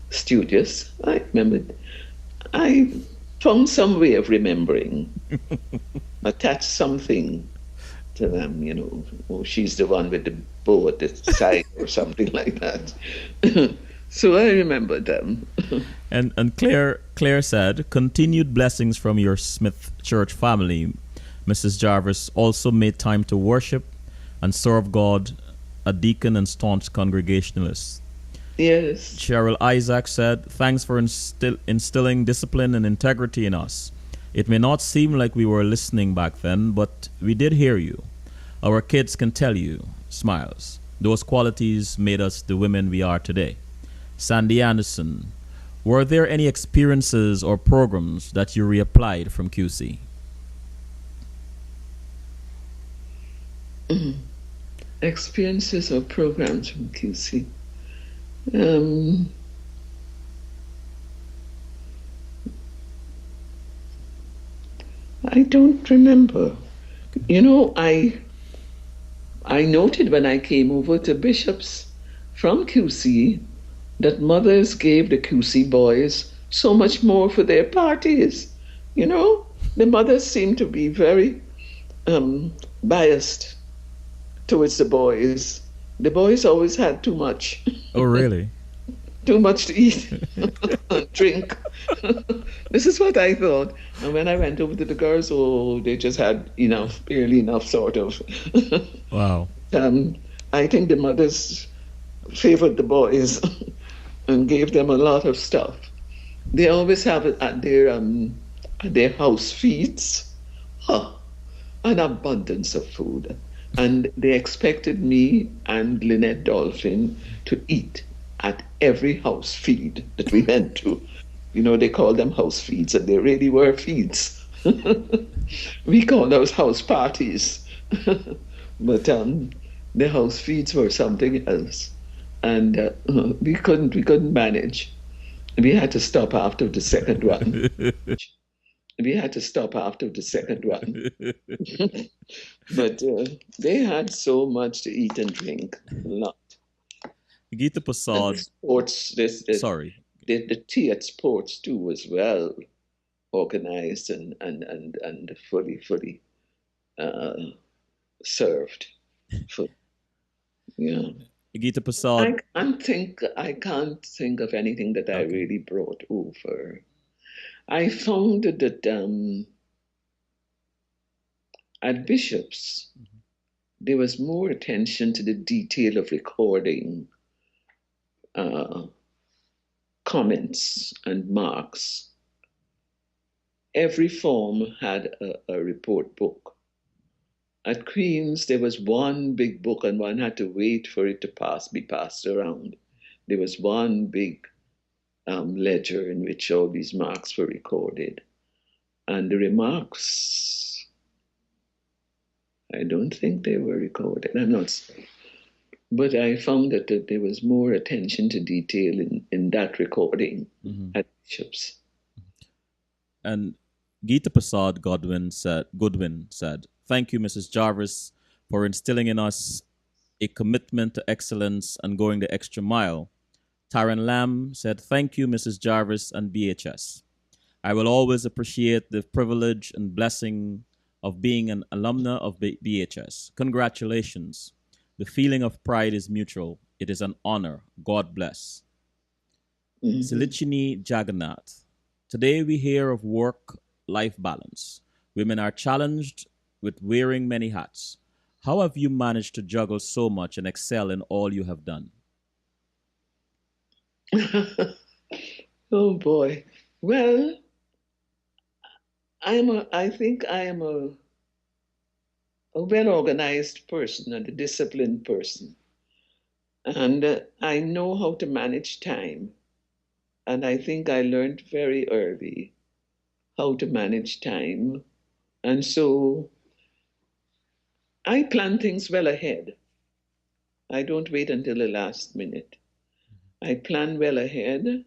studious. I remembered. I found some way of remembering, attach something to them, oh, she's the one with the bow at the side or something like that. So I remember them. And Claire said, continued blessings from your Smith Church family. Mrs. Jarvis also made time to worship and serve God, a deacon and staunch congregationalist. Yes. Cheryl Isaac said, thanks for instilling discipline and integrity in us. It may not seem like we were listening back then, but we did hear you. Our kids can tell you, smiles. Those qualities made us the women we are today. Sandy Anderson, were there any experiences or programs that you reapplied from QC? Experiences or programs from QC. I don't remember. I noted when I came over to Bishop's from QC that mothers gave the QC boys so much more for their parties. The mothers seemed to be very biased towards the boys. The boys always had too much. Oh, really? Too much to eat, drink. This is what I thought. And when I went over to the girls, oh, they just had enough, barely enough, sort of. Wow. I think the mothers favored the boys and gave them a lot of stuff. They always have it at their house feasts. An abundance of food. And they expected me and Lynette Dolphin to eat at every house feed that we went to. They call them house feeds, and they really were feeds. We call those house parties. But the house feeds were something else. And we couldn't manage. We had to stop after the second one. But they had so much to eat and drink. A lot. Gita Prasad. Sports, Sorry. The tea at sports too was well organized and fully served. Yeah. Gita Prasad. I can't think of anything that I really brought over. I found that at Bishop's, there was more attention to the detail of recording comments and marks every form had a report book. At Queen's, there was one big book, and one had to wait for it to be passed around. There was one big ledger in which all these marks were recorded. And the remarks, I don't think they were recorded. I'm not, but I found that there was more attention to detail in that recording at Bishop's. And Geeta Prasad Goodwin said, "Thank you, Mrs. Jarvis, for instilling in us a commitment to excellence and going the extra mile." Taran Lamb said, "Thank you, Mrs. Jarvis and BHS. I will always appreciate the privilege and blessing of being an alumna of BHS. Congratulations. The feeling of pride is mutual. It is an honor. God bless." Silichini Jagannath. Today we hear of work-life balance. Women are challenged with wearing many hats. How have you managed to juggle so much and excel in all you have done? Oh boy. Well, I think I am a well-organized person and a disciplined person. And I know how to manage time. And I think I learned very early how to manage time. And so I plan things well ahead. I don't wait until the last minute. I plan well ahead,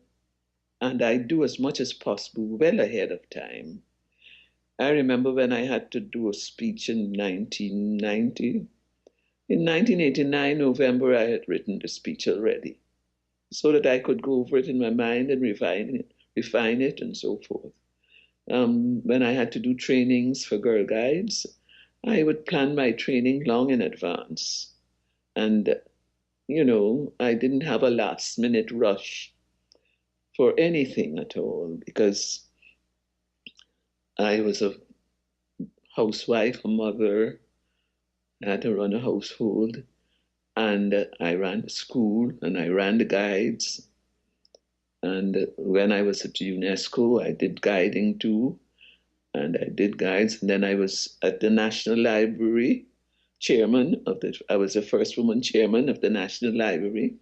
and I do as much as possible well ahead of time. I remember when I had to do a speech in 1990. In 1989, November, I had written the speech already so that I could go over it in my mind and refine it and so forth. When I had to do trainings for Girl Guides, I would plan my training long in advance. And, I didn't have a last minute rush for anything at all because I was a housewife, a mother, I had to run a household, and I ran the school and I ran the guides. And when I was at UNESCO, I did guiding too, and I did guides. And then I was at the National Library, I was the first woman chairman of the National Library.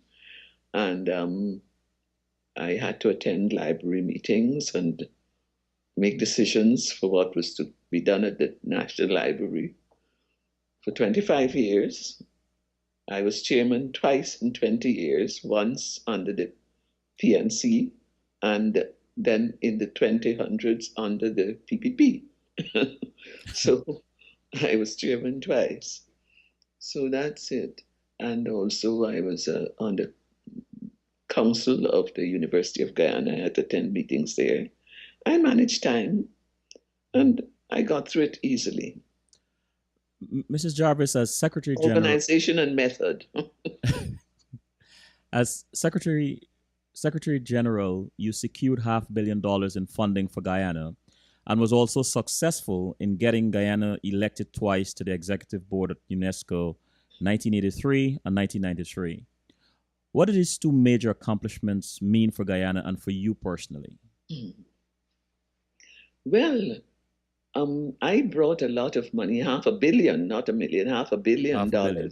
And I had to attend library meetings and make decisions for what was to be done at the National Library. For 25 years, I was chairman twice in 20 years, once under the PNC, and then in the 2000s under the PPP. So I was chairman twice. So that's it. And also I was on the council of the University of Guyana. I had to attend meetings there. I managed time and I got through it easily. Mrs. Jarvis, as Secretary General, organization and method. as Secretary General, you secured $500 million in funding for Guyana and was also successful in getting Guyana elected twice to the Executive Board at UNESCO 1983 and 1993. What did these two major accomplishments mean for Guyana and for you personally? Well, I brought a lot of money, $500 million, not a million, $500 million.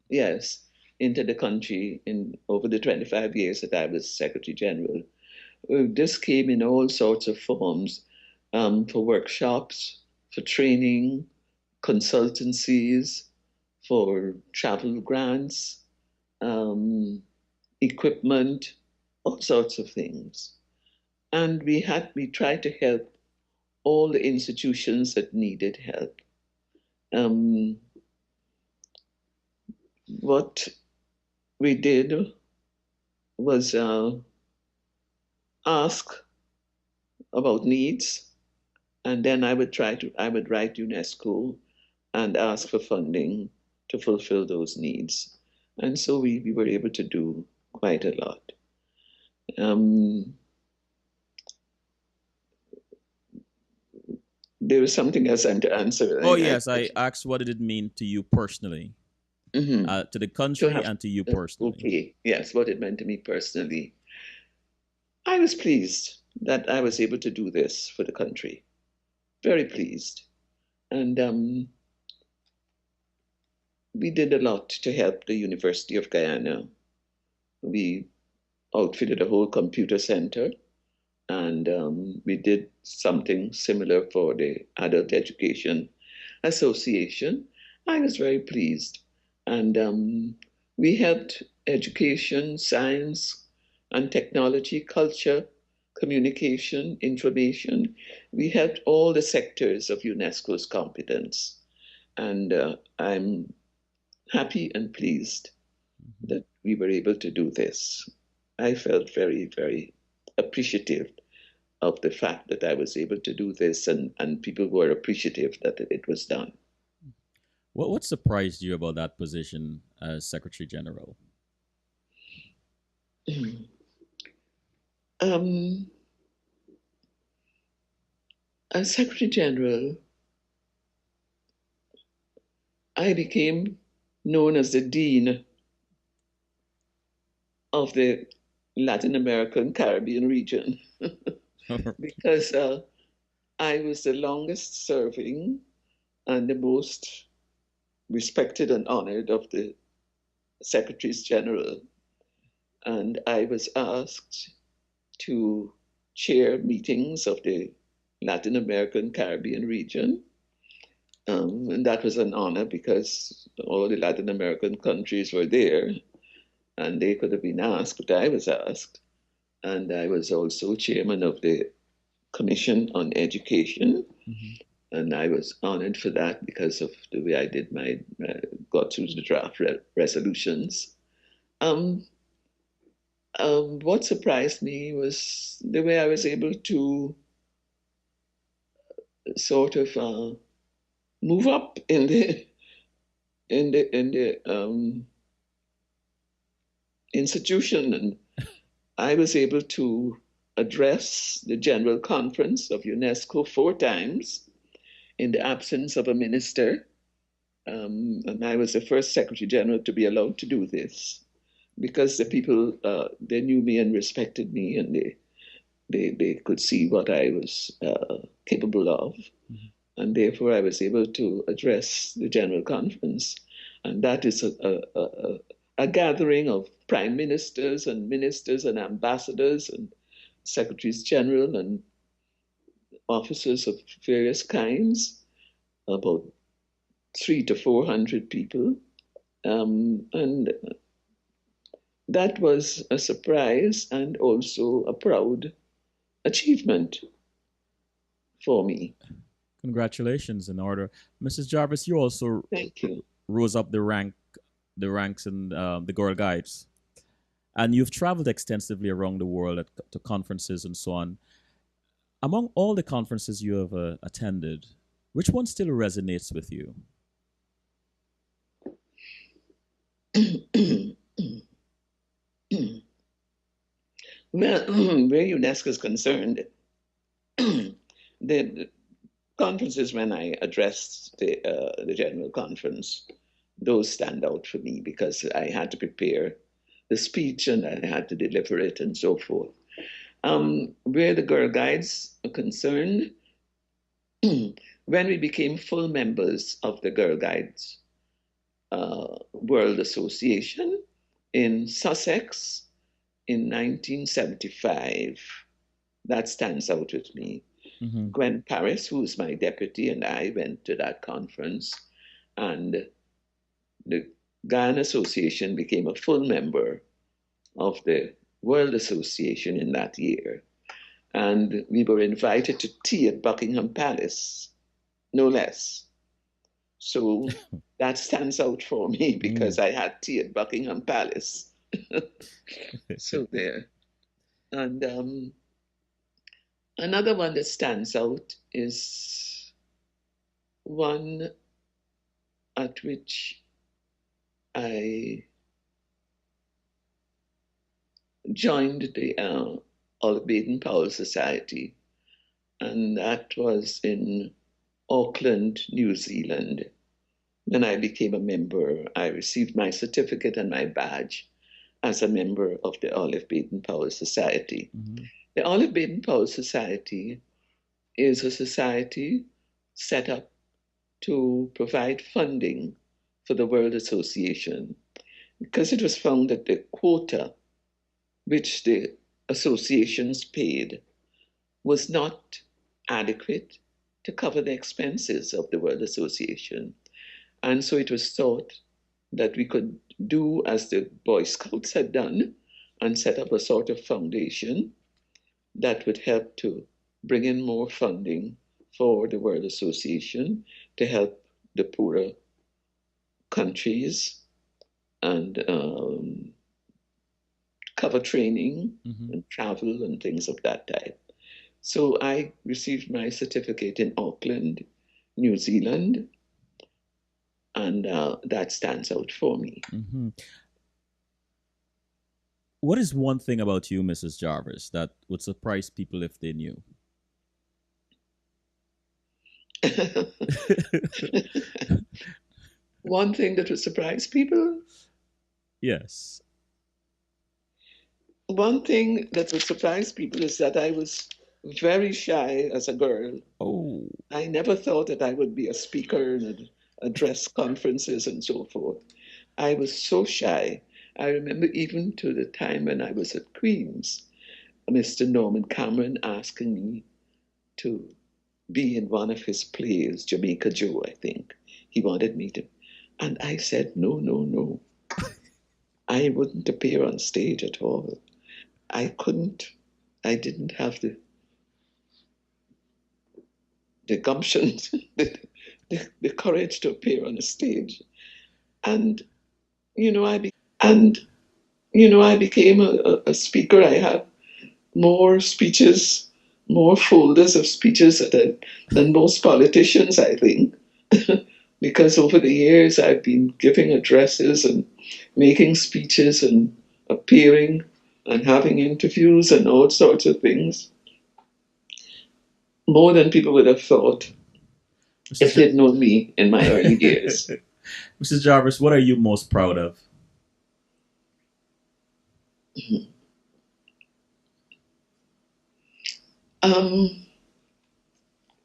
Yes, into the country over the 25 years that I was Secretary General. This came in all sorts of forms, for workshops, for training, consultancies, for travel grants, equipment, all sorts of things. And we tried to help all the institutions that needed help. What we did was ask about needs, and then I would write UNESCO and ask for funding to fulfill those needs. And so we were able to do quite a lot. There was something else I'm to answer. Oh, yes. I asked, what did it mean to you personally, to the country and to you personally? Okay, yes, what it meant to me personally. I was pleased that I was able to do this for the country. very pleased. And we did a lot to help the University of Guyana. We outfitted a whole computer center, and we did something similar for the Adult Education Association. I was very pleased. And we helped education, science, and technology, culture, communication, information. We helped all the sectors of UNESCO's competence. And I'm happy and pleased Mhm. that we were able to do this. I felt very, very appreciative of the fact that I was able to do this, and people were appreciative that it was done. What surprised you about that position as Secretary General? um, as Secretary General, I became known as the Dean of the Latin American Caribbean region because I was the longest serving and the most respected and honored of the Secretaries General. And I was asked to chair meetings of the Latin American Caribbean region. And that was an honor because all the Latin American countries were there and they could have been asked, but I was asked. And I was also chairman of the Commission on Education. Mhm. And I was honored for that because of the way I did my, got through the draft resolutions. Um, what surprised me was the way I was able to sort of move up in the institution, and I was able to address the General Conference of UNESCO 4 times in the absence of a minister. And I was the first Secretary General to be allowed to do this because the people, they knew me and respected me, and they could see what I was capable of. Mhm. And therefore I was able to address the General Conference. And that is a gathering of prime ministers and ambassadors and secretaries general and officers of various kinds, about 300 to 400 people. And that was a surprise and also a proud achievement for me. Congratulations in order. Mrs. Jarvis, you also Thank you. rose up the ranks in the Girl Guides. And you've traveled extensively around the world to conferences and so on. Among all the conferences you have attended, which one still resonates with you? Well, where UNESCO is concerned, the conferences when I addressed the general conference, those stand out for me because I had to prepare the speech and I had to deliver it and so forth. Where the Girl Guides are concerned, when we became full members of the Girl Guides World Association in Sussex in 1975, that stands out with me. Mm-hmm. Gwen Paris, who's my deputy, and I went to that conference, and the Guyana Association became a full member of the World Association in that year. And we were invited to tea at Buckingham Palace, no less. So that stands out for me Mm. because I had tea at Buckingham Palace. So there. And another one that stands out is one at which I joined the Olive Baden-Powell Society, and that was in Auckland, New Zealand. When I became a member, I received my certificate and my badge as a member of the Olive Baden-Powell Society. Mm-hmm. The Olive Baden-Powell Society is a society set up to provide funding for the World Association because it was found that the quota which the associations paid was not adequate to cover the expenses of the World Association. And so it was thought that we could do as the Boy Scouts had done and set up a sort of foundation that would help to bring in more funding for the World Association to help the poorer countries and cover training and travel and things of that type. So I received my certificate in Auckland, New Zealand, and that stands out for me. What is one thing about you, Mrs. Jarvis, that would surprise people if they knew? One thing that would surprise people? Yes. One thing that would surprise people is that I was very shy as a girl. Oh. I never thought that I would be a speaker and address conferences and so forth. I was so shy. I remember even to the time when I was at Queen's, Mr. Norman Cameron asking me to be in one of his plays, Jamaica Joe, I think. He wanted me to. And I said, no, no, no. I wouldn't appear on stage at all. I couldn't. I didn't have the gumption, the courage to appear on a stage. And, you know, I became a speaker. I have more speeches, more folders of speeches than most politicians, I think. Because over the years I've been giving addresses and making speeches and appearing and having interviews and all sorts of things. More than people would have thought if they'd known me in my early years. Mrs. Jarvis, what are you most proud of?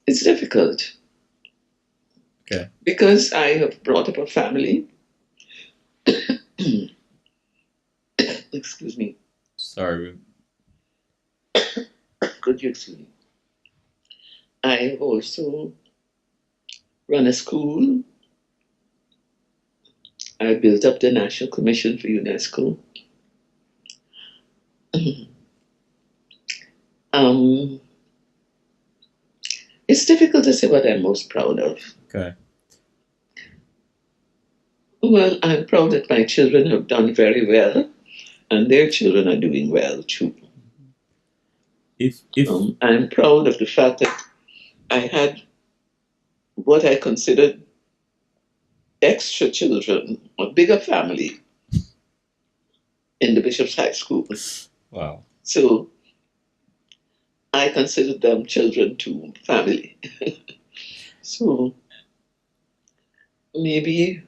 It's difficult. Okay. Because I have brought up a family. Excuse me. Sorry. Could you excuse me? I also run a school. I built up the National Commission for UNESCO. It's difficult to say what I'm most proud of. Okay. Well, I'm proud that my children have done very well, and their children are doing well too. If I'm proud of the fact that I had what I considered extra children, a bigger family in the Bishop's High School. Wow. So I considered them children to family. So maybe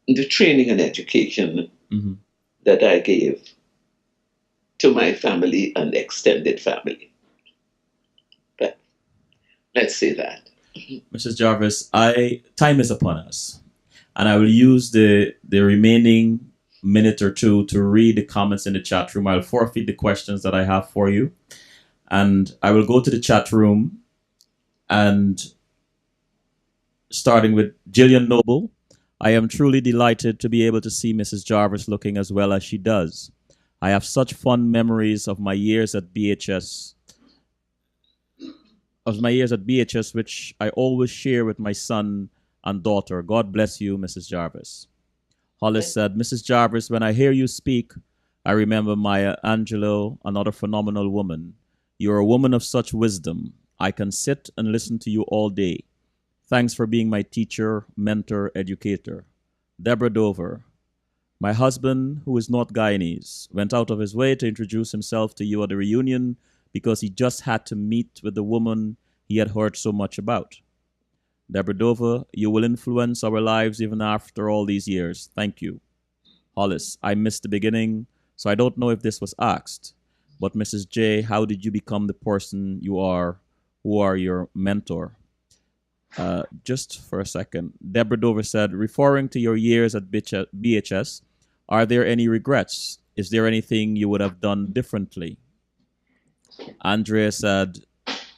the training and education that I gave to my family and extended family. But let's say that. Mrs. Jarvis, time is upon us, and I will use the remaining minute or two to read the comments in the chat room. I'll forfeit the questions that I have for you, and I will go to the chat room, and starting with Jillian Noble. I am truly delighted to be able to see Mrs. Jarvis looking as well as she does. I have such fond memories of my years at BHS, which I always share with my son and daughter. God bless you, Mrs. Jarvis. Hollis said, Mrs. Jarvis, when I hear you speak, I remember Maya Angelou, another phenomenal woman. You're a woman of such wisdom. I can sit and listen to you all day. Thanks for being my teacher, mentor, educator. Deborah Dover, my husband, who is North Guyanese, went out of his way to introduce himself to you at the reunion because he just had to meet with the woman he had heard so much about. Deborah Dover, you will influence our lives even after all these years. Thank you. Hollis, I missed the beginning, so I don't know if this was asked. But Mrs. J, how did you become the person you are? Who are your mentor? Just for a second, Deborah Dover said, referring to your years at BHS, are there any regrets? Is there anything you would have done differently? Andrea said,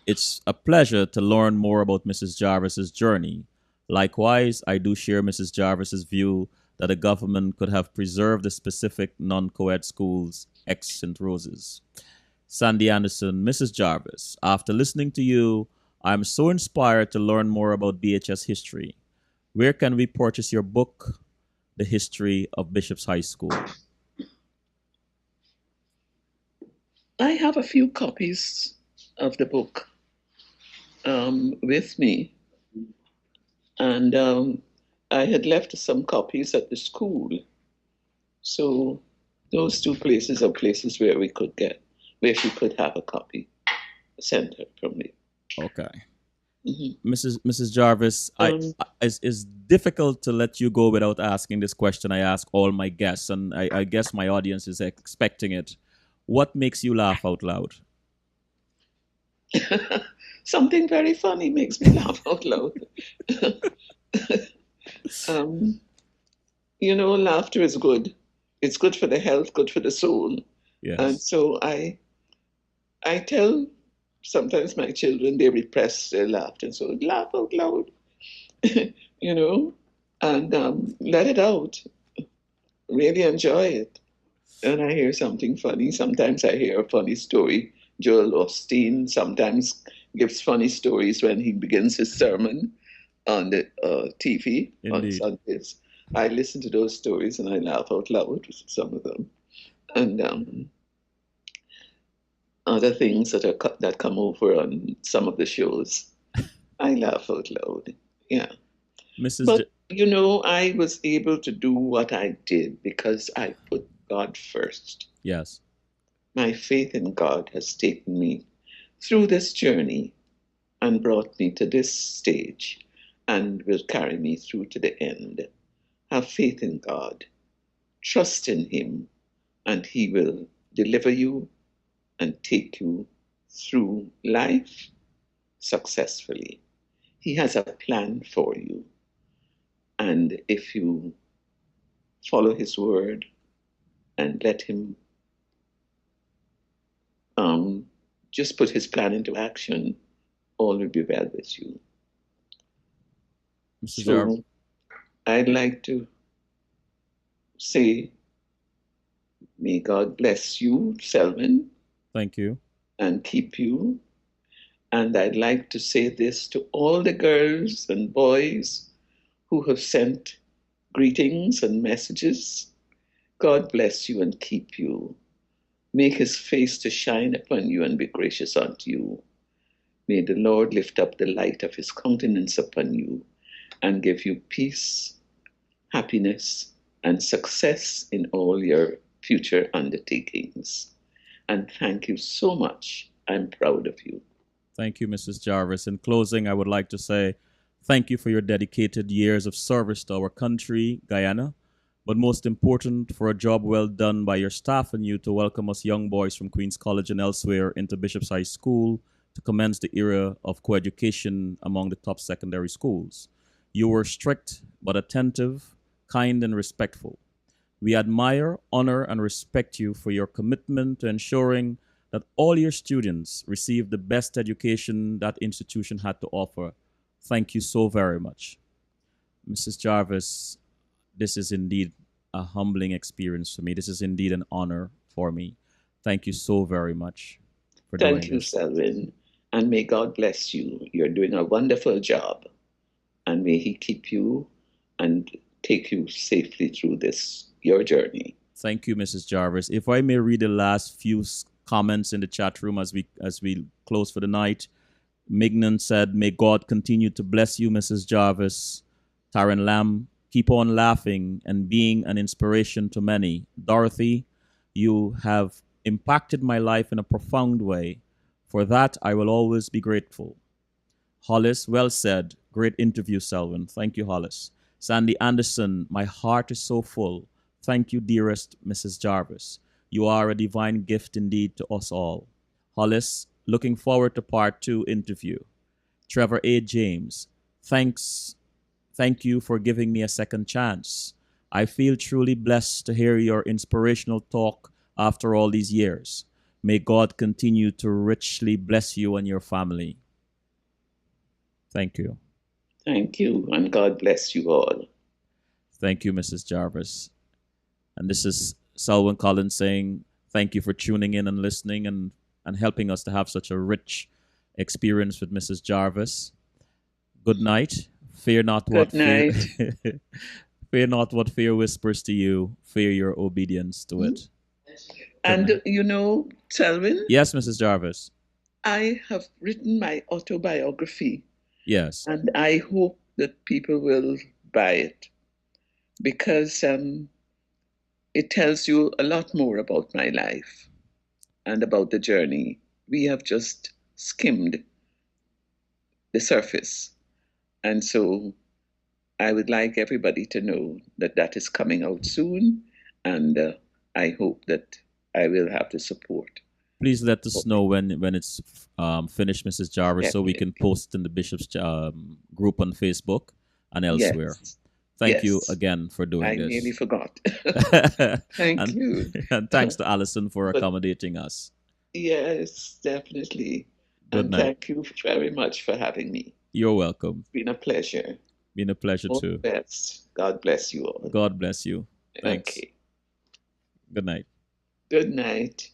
it's a pleasure to learn more about Mrs. Jarvis's journey. Likewise, I do share Mrs. Jarvis's view that the government could have preserved the specific non-co-ed schools ex St. Roses. Sandy Anderson, Mrs. Jarvis, after listening to you, I'm so inspired to learn more about BHS history. Where can we purchase your book, The History of Bishop's High School? I have a few copies of the book with me, and I had left some copies at the school. So those two places are places where she could have a copy sent her from me. Okay. Mm-hmm. Mrs. Jarvis, it's difficult to let you go without asking this question I ask all my guests, and I guess my audience is expecting it. What makes you laugh out loud? Something very funny makes me laugh out loud. um, laughter is good. It's good for the health, good for the soul. Yes. And so I tell sometimes my children, they repress their laughter, so laugh out loud, and let it out. Really enjoy it. And I hear something funny. Sometimes I hear a funny story. Joel Osteen sometimes gives funny stories when he begins his sermon on the TV on Sundays. I listen to those stories and I laugh out loud with some of them. And other things that come over on some of the shows, I laugh out loud. Yeah. But I was able to do what I did because I put God first. Yes. My faith in God has taken me through this journey and brought me to this stage and will carry me through to the end. Have faith in God. Trust in Him, and He will deliver you and take you through life successfully. He has a plan for you. And if you follow His word and let Him just put His plan into action, all will be well with you. So I'd like to say, may God bless you, Selwyn. Thank you. And keep you. And I'd like to say this to all the girls and boys who have sent greetings and messages. God bless you and keep you. Make His face to shine upon you and be gracious unto you. May the Lord lift up the light of His countenance upon you and give you peace, happiness, and success in all your future undertakings. And thank you so much. I'm proud of you. Thank you, Mrs. Jarvis. In closing, I would like to say thank you for your dedicated years of service to our country, Guyana, but most important, for a job well done by your staff and you to welcome us young boys from Queen's College and elsewhere into Bishop's High School to commence the era of coeducation among the top secondary schools. You were strict but attentive, kind, and respectful. We admire, honor, and respect you for your commitment to ensuring that all your students receive the best education that institution had to offer. Thank you so very much. Mrs. Jarvis, this is indeed a humbling experience for me. This is indeed an honor for me. Thank you so very much for doing this. Thank you, Selwyn. And may God bless you. You're doing a wonderful job. And may He keep you and take you safely through your journey. Thank you, Mrs. Jarvis. If I may read the last few comments in the chat room as we close for the night. Mignon said, may God continue to bless you, Mrs. Jarvis. Taryn Lamb, keep on laughing and being an inspiration to many. Dorothy, you have impacted my life in a profound way. For that, I will always be grateful. Hollis, well said. Great interview, Selwyn. Thank you, Hollis. Sandy Anderson, my heart is so full. Thank you, dearest Mrs. Jarvis. You are a divine gift indeed to us all. Hollis, looking forward to part 2 interview. Trevor A. James, Thanks, thank you for giving me a second chance. I feel truly blessed to hear your inspirational talk after all these years. May God continue to richly bless you and your family. Thank you. Thank you, and God bless you all. Thank you, Mrs. Jarvis. And this is Selwyn Collins saying thank you for tuning in and listening and helping us to have such a rich experience with Mrs. Jarvis. Good night. Fear not what Good fear night. fear not what fear whispers to you. Fear your obedience to Hmm? it. Good night. And Selwyn, Yes, Mrs. Jarvis. I have written my autobiography, Yes. and I hope that people will buy it because it tells you a lot more about my life and about the journey. We have just skimmed the surface. And so I would like everybody to know that that is coming out soon. And I hope that I will have the support. Please let us know when it's finished, Mrs. Jarvis, so we can Definitely. post it in the Bishop's group on Facebook and elsewhere. Yes. Thank you Yes. again for doing I nearly this. forgot. Thank and you. and thanks to Alison for But accommodating us. yes, definitely. Good And night. thank you very much for having me. You're welcome. It's been a pleasure. Been a pleasure All too. the best. God bless you all. God bless you. Thanks. Okay. Good night. Good night.